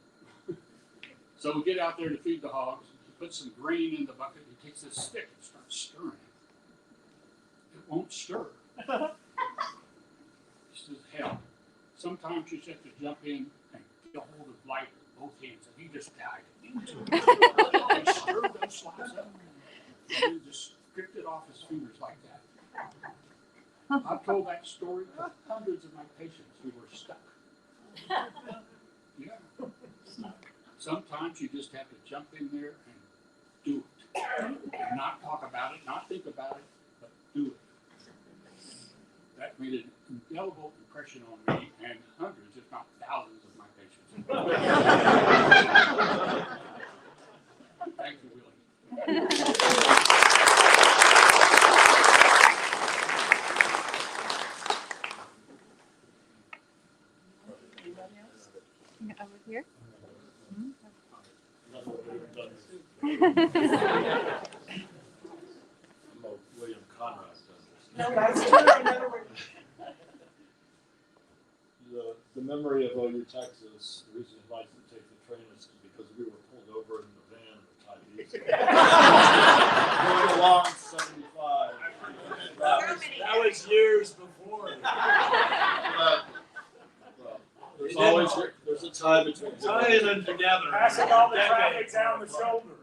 So we get out there to feed the hogs. He puts some grain in the bucket. He takes this stick and starts stirring it. It won't stir. This is hell. Sometimes you just have to jump in and get a hold of life with both hands, and he just died into it. He stirred those slops up, and he just stripped it off his fingers like that. I've told that story to hundreds of my patients who were stuck. Yeah. Sometimes you just have to jump in there and do it. Not talk about it, not think about it, but do it. That made an indelible impression on me and hundreds, if not thousands, of my patients. Thank you, Willie. Over here. William Conrad. No, that's true. Another word. The memory of OU, Texas, the reason he liked to take the train is because we were pulled over in the van with Tyrese. Going along 75. That was years before. There's a tie between Tying them together. Passing all the traffic down the shoulder.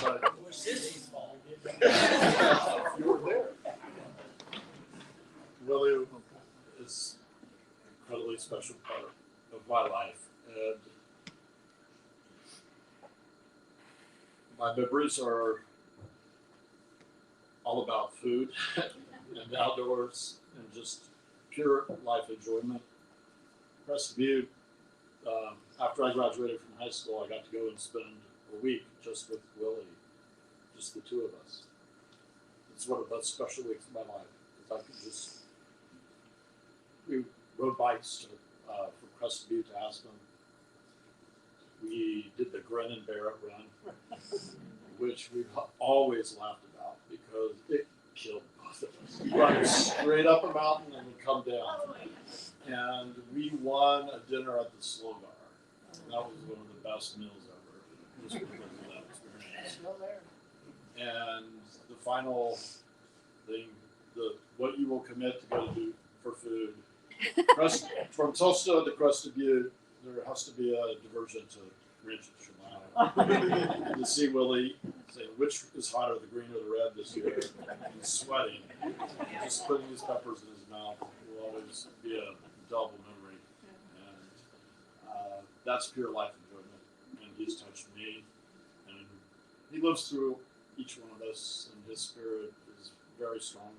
But It was Sissy's fault. you were there. Willie is an incredibly special part of my life, and my memories are all about food and outdoors and just pure life enjoyment. Crested Butte, after I graduated from high school, I got to go and spend a week just with Willie, just the two of us. It's one of the most special weeks of my life because I could just. We rode bikes from Crested Butte to Aspen. We did the Grin and Bear It Run, which we always laughed about because it killed both of us. We run straight up a mountain and we come down. And we won a dinner at the Slogar. That was one of the best meals ever, just because of that experience. And the final thing, what you will commit to go to do for food. From Tulsa to Crested Butte, there has to be a diversion to Rancho Chilano to see Willie say which is hotter, the green or the red this year. He's sweating, just putting his peppers in his mouth will always be a double memory, and that's pure life enjoyment. And he's touched me, and he lives through each one of us, and his spirit is very strong,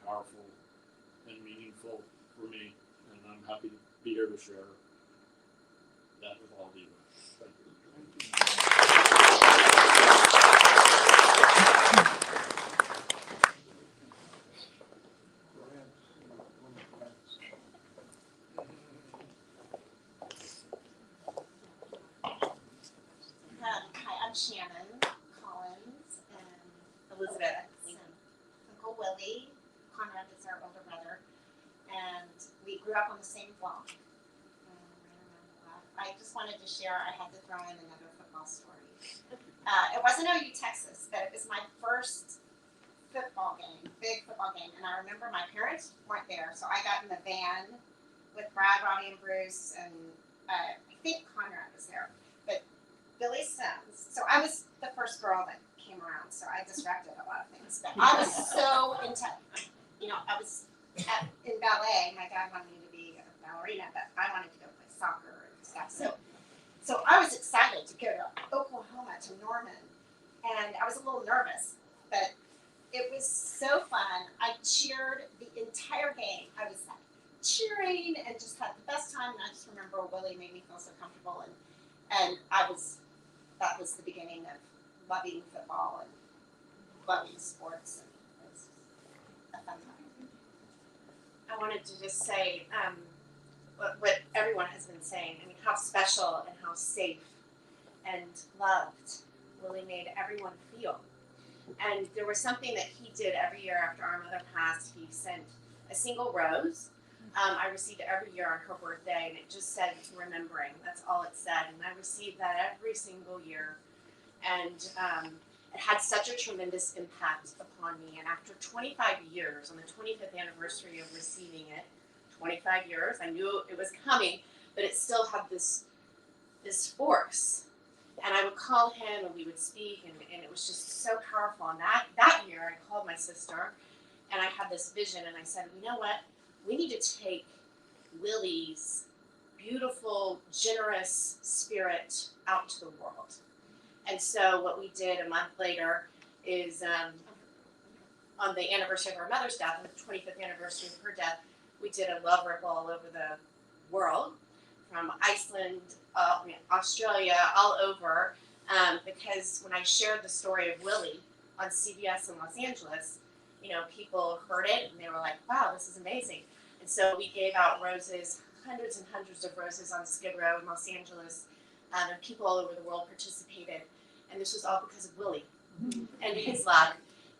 powerful, and meaningful for me. And I'm happy to be here to share that with all of you. Thank you. Hi, I'm Shannon Collins and Elizabeth and Uncle Willie. Conrad is our older brother, and we grew up on the same block. I just wanted to share, I had to throw in another football story. It wasn't OU Texas, but it was my first football game, big football game, and I remember my parents weren't there, so I got in the van with Brad, Roddy, and Bruce, and I think Conrad was there, but Billy Sims. So I was the first girl that came around, so I disrupted a lot of things, but I was so into, I was in ballet. My dad wanted me to be a ballerina, but I wanted to go play soccer and stuff. So I was excited to go to Oklahoma, to Norman, and I was a little nervous, but it was so fun. I cheered the entire game. I was like cheering and just had the best time. And I just remember Willie made me feel so comfortable, and that was the beginning of loving football and loving sports, and it was a fun time. I wanted to just say what everyone has been saying. I mean, how special and how safe and loved Willie made everyone feel. And there was something that he did every year after our mother passed. He sent a single rose. I received it every year on her birthday, and it just said remembering. That's all it said. And I received that every single year. And it had such a tremendous impact upon me. And after 25 years, on the 25th anniversary of receiving it, 25 years, I knew it was coming, but it still had this force. And I would call him, and we would speak, and it was just so powerful. And that year, I called my sister, and I had this vision, and I said, you know what? We need to take Willie's beautiful, generous spirit out to the world. And so what we did a month later is on the anniversary of our mother's death, on the 25th anniversary of her death, we did a love ripple all over the world, from Iceland, Australia, all over, because when I shared the story of Willie on CBS in Los Angeles, you know, people heard it and they were like, wow, this is amazing. And so we gave out roses, hundreds and hundreds of roses on Skid Row in Los Angeles, and people all over the world participated. And this was all because of Willie and his love.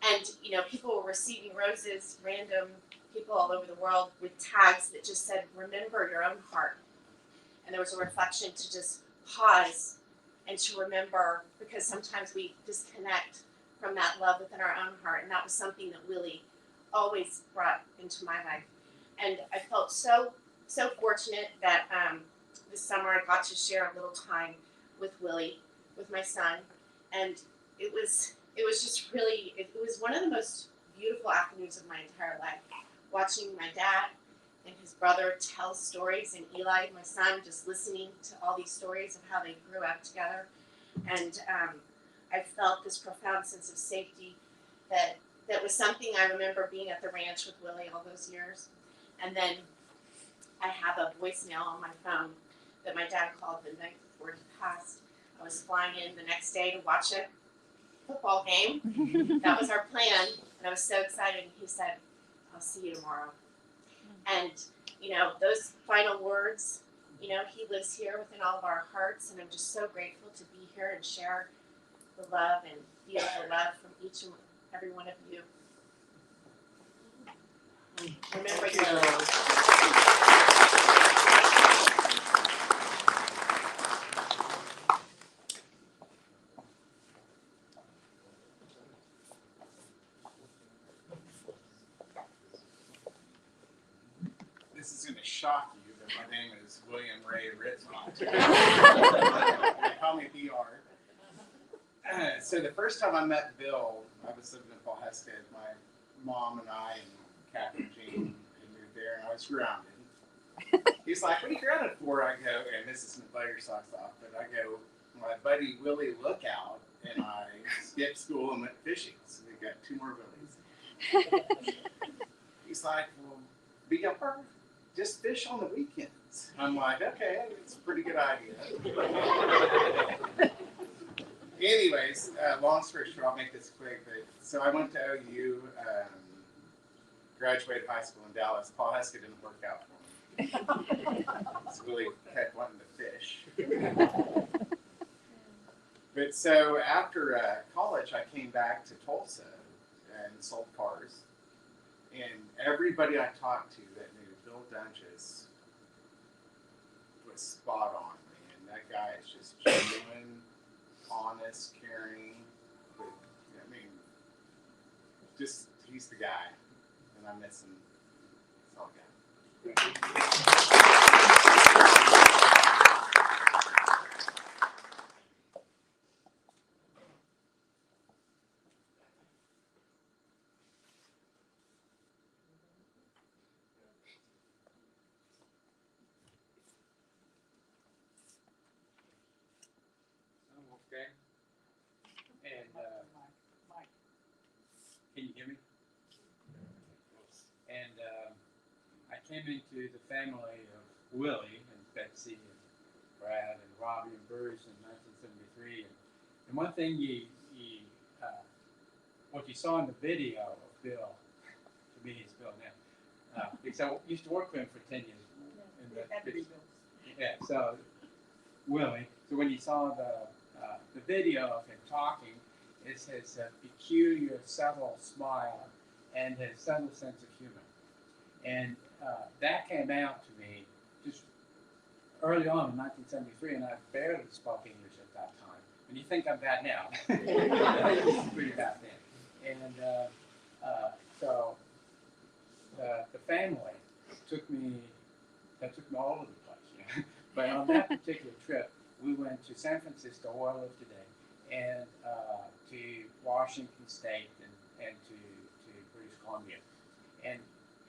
And, you know, people were receiving roses, random people all over the world with tags that just said, remember your own heart. And there was a reflection to just pause and to remember, because sometimes we disconnect from that love within our own heart. And that was something that Willie always brought into my life. And I felt so fortunate that this summer I got to share a little time with Willie, with my son. And it was just really, it was one of the most beautiful afternoons of my entire life. Watching my dad and his brother tell stories, and Eli, my son, just listening to all these stories of how they grew up together. And I felt this profound sense of safety that was something I remember being at the ranch with Willie all those years. And then I have a voicemail on my phone that my dad called the night before he passed. I was flying in the next day to watch a football game. That was our plan, and I was so excited. And he said, I'll see you tomorrow. And, you know, those final words, you know, he lives here within all of our hearts, and I'm just so grateful to be here and share the love and feel the love from each and every one of you. Remember This is going to shock you that my name is William Ray Ritzmont. They call me BR. So the first time I met Bill, I was living in Paul Heskett. My mom and I and Catherine Jean had moved there, and I was grounded. He's like, what are you grounded for? I go, and this is going to blow your socks off, but I go, my buddy Willie Lookout, and I skipped school and went fishing. So we got 2 more Willies. He's like, well, BR, just fish on the weekends. I'm like, okay, it's a pretty good idea. Anyways, long story short, I'll make this quick. But, so I went to OU, graduated high school in Dallas. Paul Heskett didn't work out for me. So Willie kept wanting to fish. But so after college, I came back to Tulsa and sold cars. And everybody I talked to that knew Bill Doenges was spot on, man. That guy is just genuine, honest, caring. But, I mean, just, he's the guy. And I miss him. That's all I got. Okay. And can you hear me? And I came into the family of Willie and Betsy and Brad and Robbie and Bruce in 1973. And one thing what you saw in the video of Bill, to me it's Bill now, because I used to work for him for 10 years. Yeah, so Willie. So when you saw the video of him talking, it's his peculiar, subtle smile and his subtle sense of humor. And that came out to me just early on in 1973, and I barely spoke English at that time. When you think I'm bad now, it was pretty bad then. And so the family took me all over the place. You know? But on that particular trip, we went to San Francisco, where I live today, and to Washington State and to British Columbia. And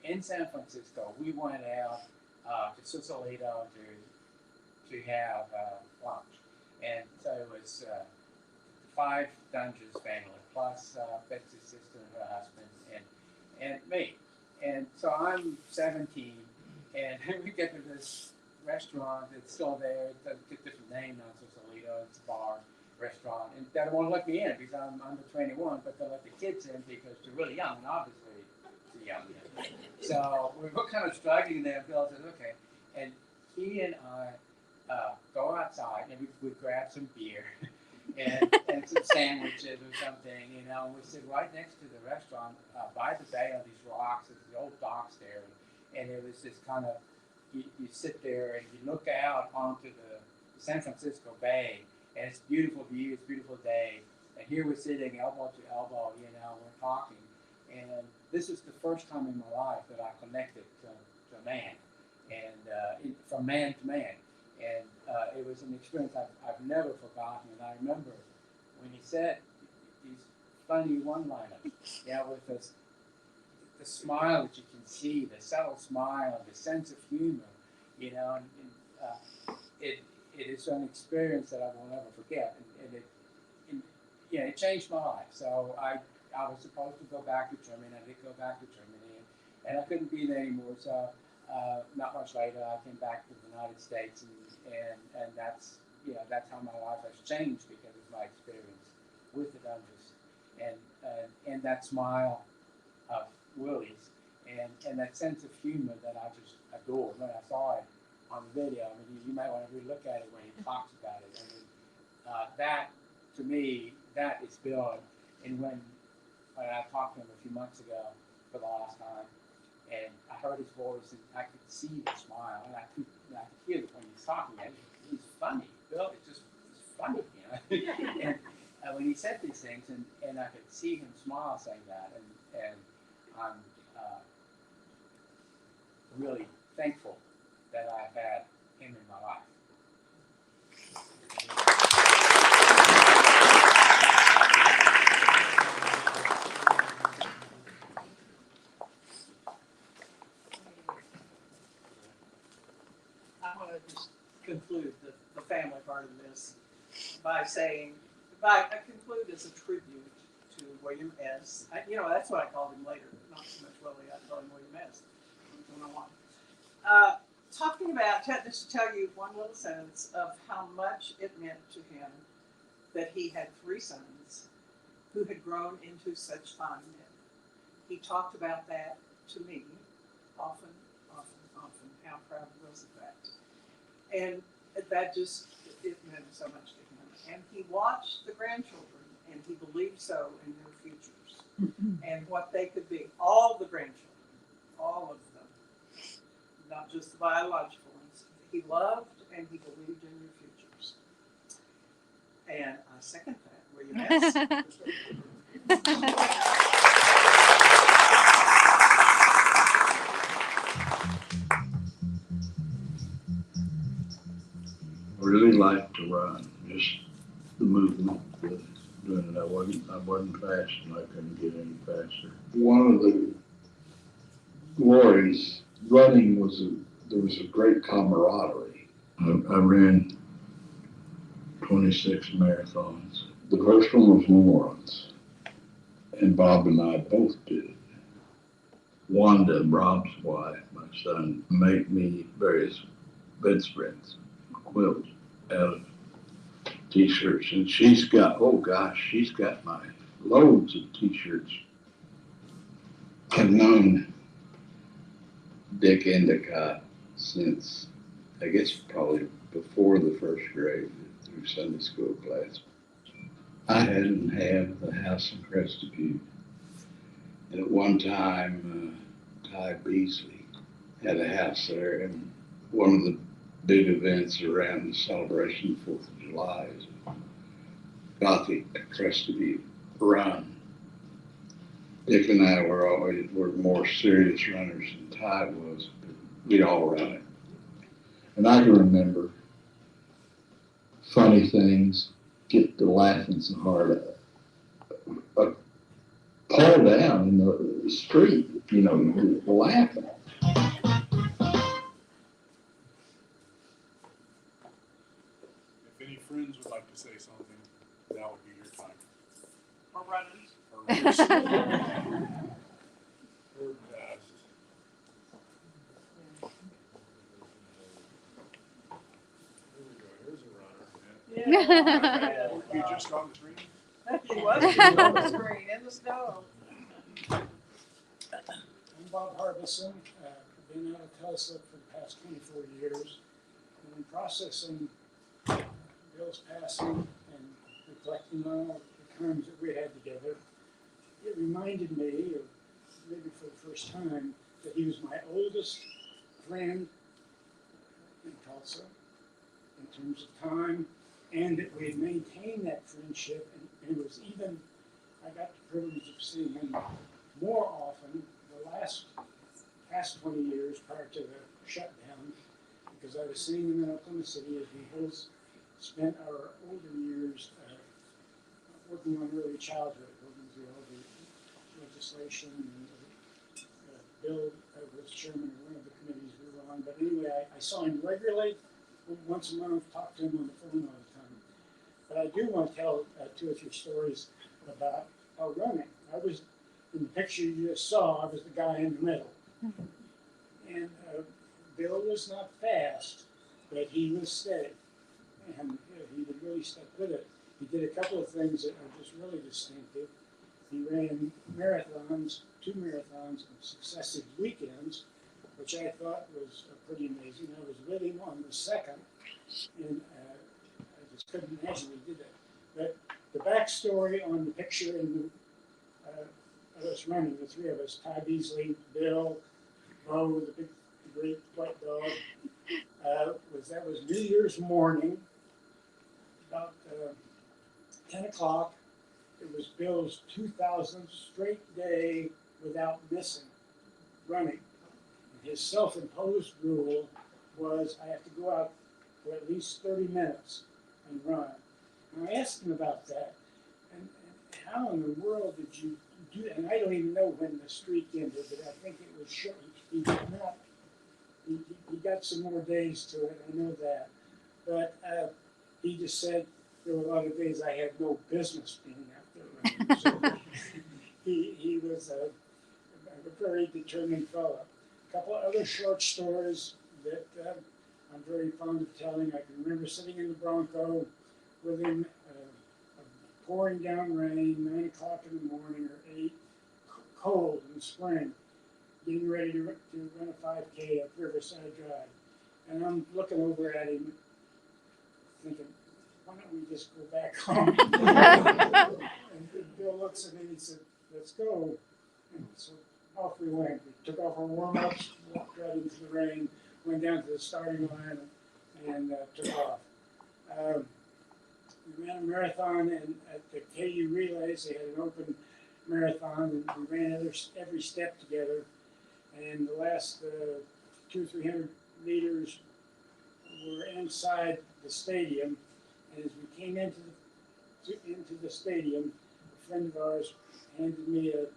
in San Francisco, we went out to Sausalito to have lunch. And so it was 5 Doenges family, plus Betsy's sister and her husband, and me. And so I'm 17, and we get to this restaurant. It's still there. It's a different name now. It's Salito. It's a bar, restaurant. And they don't want to let me in because I'm under 21, but they'll let the kids in because they're really young, and obviously too young. So we were kind of struggling there. Bill said, okay. And he and I go outside, and we grab some beer and some sandwiches or something, you know. And we sit right next to the restaurant by the bay on these rocks. There's the old docks there. And it was this kind of, you sit there and you look out onto the San Francisco Bay, and it's beautiful view, it's a beautiful day. And here we're sitting elbow to elbow, you know, we're talking. And this was the first time in my life that I connected to a man, and from man to man. And it was an experience I've never forgotten. And I remember when he said these funny one-liners, yeah, with this, the smile that you can see, the subtle smile, the sense of humor, you know, and it is an experience that I will never forget. And it changed my life. So I was supposed to go back to Germany. I did go back to Germany, and I couldn't be there anymore. So not much later, I came back to the United States, and that's how my life has changed because of my experience with the Doenges, and that smile of Willie's, and that sense of humor that I just adored when I saw it on the video. I mean, you might want to relook at it when he talks about it. I mean, that to me, that is Bill. And when I talked to him a few months ago for the last time, and I heard his voice, and I could see the smile, and I could hear it when he's talking. He's funny. Bill is just funny, you know. And when he said these things, and I could see him smile saying that, and I'm really thankful that I've had him in my life. I want to just conclude the family part of this by saying, I conclude as a tribute to William S. That's what I called him later, not so much Willie, I called him William S. Talking about, just to tell you one little sentence of how much it meant to him that he had 3 sons who had grown into such fine men. He talked about that to me often, how proud he was of that. And that just, it meant so much to him. And he watched the grandchildren, and he believed so in their futures and what they could be. All the grandchildren, all of them, not just the biological ones. He loved and he believed in their futures. And I second that, William S. I really like to run, just the movement, doing it. I wasn't fast, and I couldn't get any faster. One of the glories running there was a great camaraderie. I ran 26 marathons. The first one was Lawrence, and Bob and I both did it. Wanda, Rob's wife, my son, made me various bedspreads, quilts out of t-shirts, and she's got my loads of t-shirts. I've known Dick Endicott since, I guess, probably before the first grade through Sunday school class. I hadn't had the house in Crested View, and at one time Ty Beasley had a house there, and one of the big events around the celebration of 4th of July is a Gothic Crested View run. Dick and I were more serious runners than Ty was, but we'd all run it. And I can remember funny things, get to laughing so hard. Fall down in the street, laughing. If any friends would like to say something, that would be your time. runners. We're fast. Here we go. Here's a runner. Yeah. You just on the screen? He was just on the screen in the snow. I'm Bob Harbison. Been out of Tulsa for the past 24 years. And in processing Bill's passing and reflecting on all the times that we had together, it reminded me, or maybe for the first time, that he was my oldest friend in Tulsa in terms of time, and that we had maintained that friendship, and it was even, I got the privilege of seeing him more often the past 20 years prior to the shutdown, because I was seeing him in Oklahoma City as we both spent our older years working on early childhood, working through all the legislation, and Bill was chairman of one of the committees we were on. But anyway, I saw him regularly, once a month, talked to him on the phone all the time. But I do want to tell 2 or 3 stories about our running. I was, in the picture you just saw, I was the guy in the middle. And Bill was not fast, but he was steady. And he would really stick with it. He did a couple of things that are just really distinctive. He ran marathons, 2 marathons in successive weekends, which I thought was pretty amazing. I was with him on the second, and I just couldn't imagine he did that. But the backstory on the picture in the, of us running, the 3 of us, Ty Beasley, Bill, Bo, the big, great white dog, was New Year's morning, about 10 o'clock. It was Bill's 2,000th straight day without missing running. And his self-imposed rule was I have to go out for at least 30 minutes and run. And I asked him about that. And how in the world did you do that? And I don't even know when the streak ended, but I think it was short. He did not. He got some more days to it, I know that. But he just said there were a lot of days I had no business being out there running. So he was a very determined fellow. A couple of other short stories that I'm very fond of telling. I can remember sitting in the Bronco with him, pouring down rain, 9 o'clock in the morning or 8, cold in the spring, getting ready to run a 5K up Riverside Drive. And I'm looking over at him thinking, why don't we just go back home? And Bill looks at me and he said, let's go. And so off we went. We took off our warm-ups, walked right into the rain, went down to the starting line and took off. We ran a marathon, and at the KU Relays, they had an open marathon, and we ran every step together. And the last 200 or 300 meters were inside the stadium. And as we came into the stadium, a friend of ours handed me a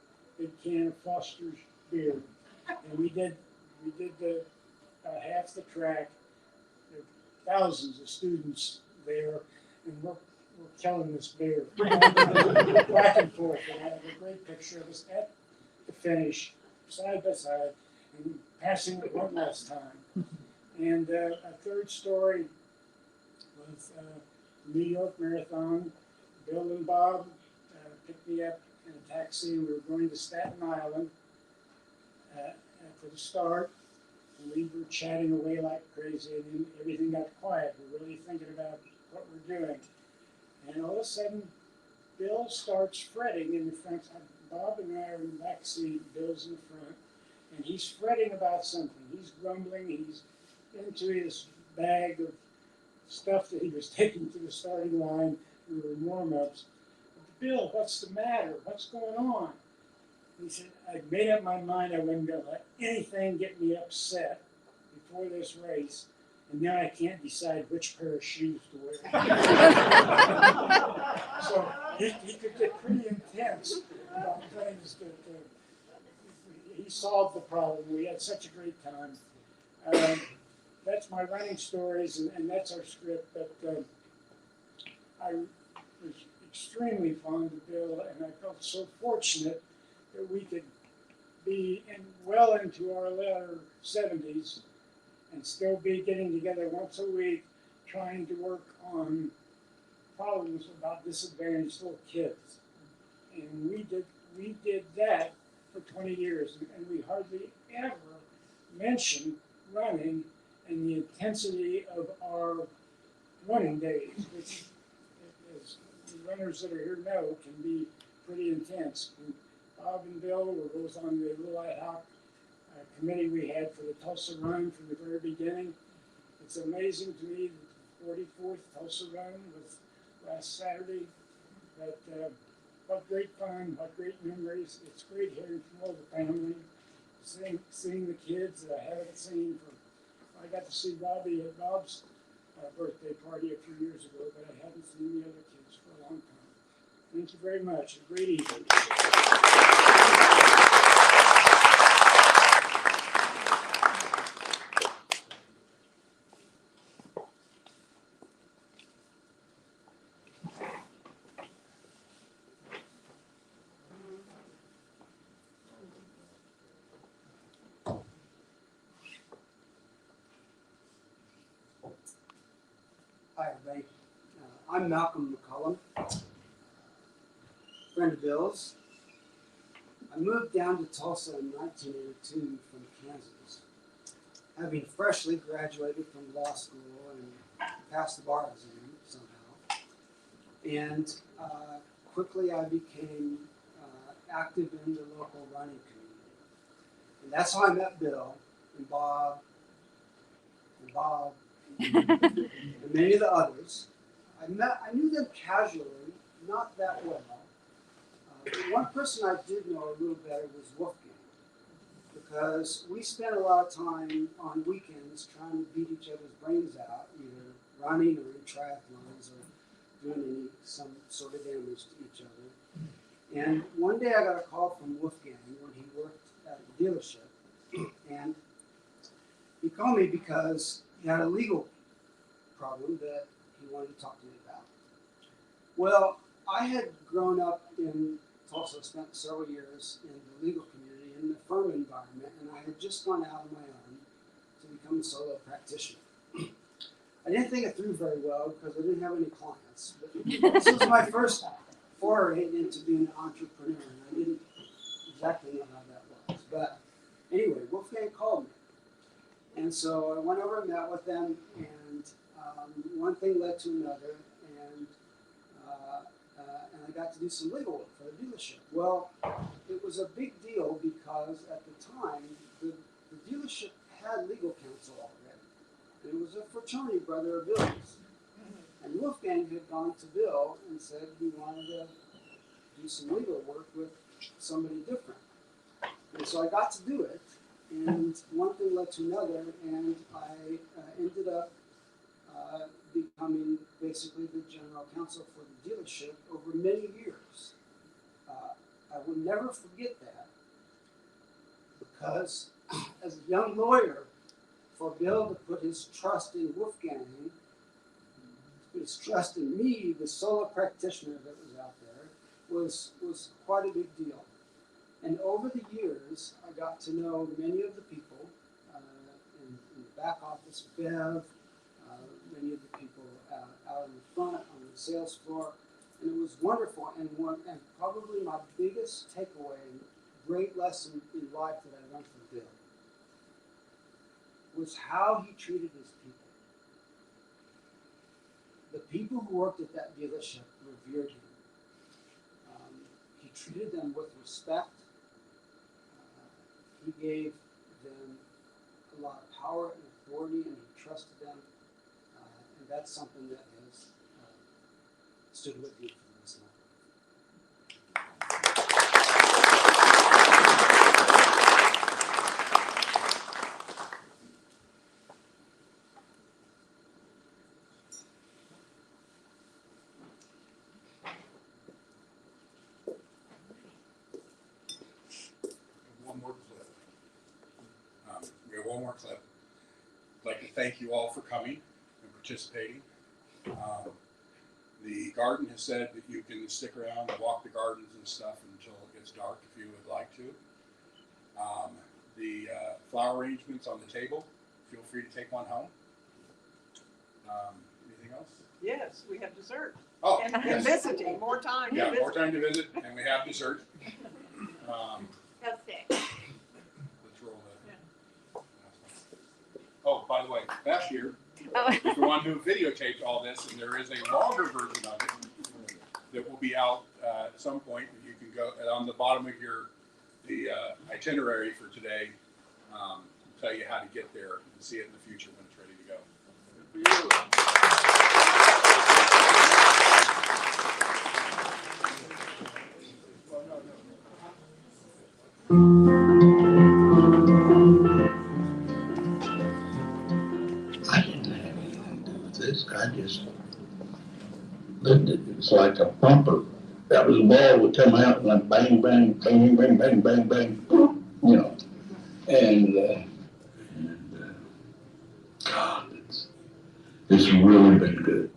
big can of Foster's beer, and we did the half the track. There were thousands of students there, and we're killing this beer back and forth. And I have a great picture of us at the finish, side by side, and passing it one last time. And a third story was the New York Marathon. Bill and Bob picked me up in a taxi, and we were going to Staten Island for the start. And we were chatting away like crazy, and then everything got quiet. We were really thinking about what we're doing. And all of a sudden, Bill starts fretting in the front. Bob and I are in the back seat, Bill's in the front, and he's fretting about something. He's grumbling, he's into his bag of stuff that he was taking to the starting line. We were in warm-ups. Bill, what's the matter? What's going on? He said, I made up my mind I wasn't going to let anything get me upset before this race, and now I can't decide which pair of shoes to wear. So he could get pretty intense about things that he solved the problem. We had such a great time. That's my running stories, and that's our script. But I was extremely fond of Bill, and I felt so fortunate that we could be well into our latter 70s and still be getting together once a week trying to work on problems about disadvantaged little kids. And we did that for 20 years, and we hardly ever mentioned running and the intensity of our running days, which, as the runners that are here know, can be pretty intense. And Bob and Bill were both on the little ad hoc committee we had for the Tulsa Run from the very beginning. It's amazing to me that the 44th Tulsa Run was last Saturday. But what great fun, what great memories. It's great hearing from all the family, seeing the kids that I haven't seen for. I got to see Bobby at Bob's birthday party a few years ago, but I haven't seen the other kids for a long time. Thank you very much. A great evening. Hi, everybody. I'm Malcolm McCullum, friend of Bill's. I moved down to Tulsa in 1982 from Kansas, having freshly graduated from law school and passed the bar exam somehow. And quickly I became active in the local running community. And that's how I met Bill and Bob, and many of the others. I knew them casually, not that well. But one person I did know a little better was Wolfgang, because we spent a lot of time on weekends trying to beat each other's brains out, either running or in triathlons or doing some sort of damage to each other. And one day I got a call from Wolfgang when he worked at a dealership, and he called me because he had a legal problem that he wanted to talk to me about. Well, I had grown up in Tulsa, spent several years in the legal community, in the firm environment, and I had just gone out on my own to become a solo practitioner. I didn't think it through very well because I didn't have any clients. But this was my first foray into being an entrepreneur, and I didn't exactly know how that was. But anyway, Wolfgang called me. And so I went over and met with them, and one thing led to another, and I got to do some legal work for the dealership. Well, it was a big deal because at the time, the dealership had legal counsel already. And it was a fraternity brother of Bill's. And Wolfgang had gone to Bill and said he wanted to do some legal work with somebody different. And so I got to do it. And one thing led to another, and I ended up becoming basically the general counsel for the dealership over many years. I will never forget that, because as a young lawyer, for Bill to put his trust in Wolfgang, to put his trust in me, the solo practitioner that was out there, was quite a big deal. And over the years, I got to know many of the people in the back office, Bev, many of the people out in the front, on the sales floor, and it was wonderful. And probably my biggest takeaway, and great lesson in life that I learned from Bill, was how he treated his people. The people who worked at that dealership revered him. He treated them with respect. He gave them a lot of power and authority, and he trusted them. And that's something that has stood with me for the rest of my life. One more clip. We have one more clip. I'd like to thank you all for coming and participating. The garden has said that you can stick around and walk the gardens and stuff until it gets dark if you would like to. The flower arrangements on the table, feel free to take one home. Anything else? Yes, we have dessert. Oh, And yes. visiting, more time to Yeah, visit. more time to visit, and we have dessert. Go sick. Let's roll that. Oh, by the way, Beth here Oh. is the one who videotaped all this, and there is a longer version of it that will be out at some point. You can go on the bottom of the itinerary for today. Tell you how to get there and see it in the future when it's ready to go. I didn't have anything to do with this. I just lived it. It was like a bumper. That was a ball would come out and like bang, bang, bang, bang, bang, bang, bang, boom, you know. And God, it's really been good.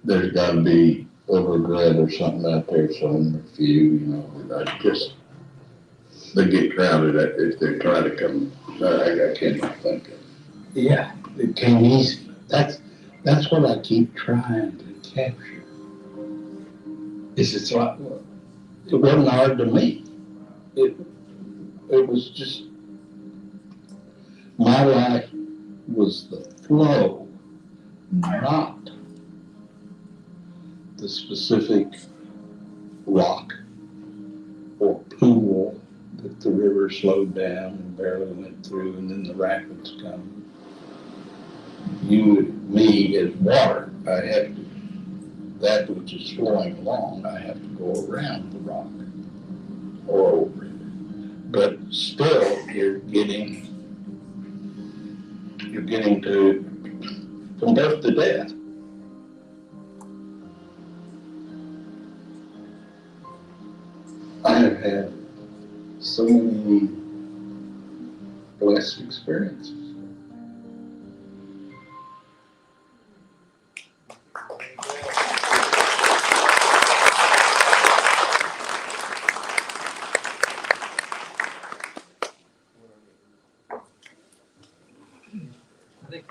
There's got to be overbred or something out there, some few, you know. I just they get crowded if they try to come. I can't think of it. Yeah, it came easy. That's what I keep trying to capture. It's like it wasn't hard to me. It was just my life was the flow, not the specific rock or pool that the river slowed down and barely went through, and then the rapids come. Me as water, I have to, that which is flowing along, I have to go around the rock or over it. But still, you're getting to from birth to death. I have had so many blessed experiences. I think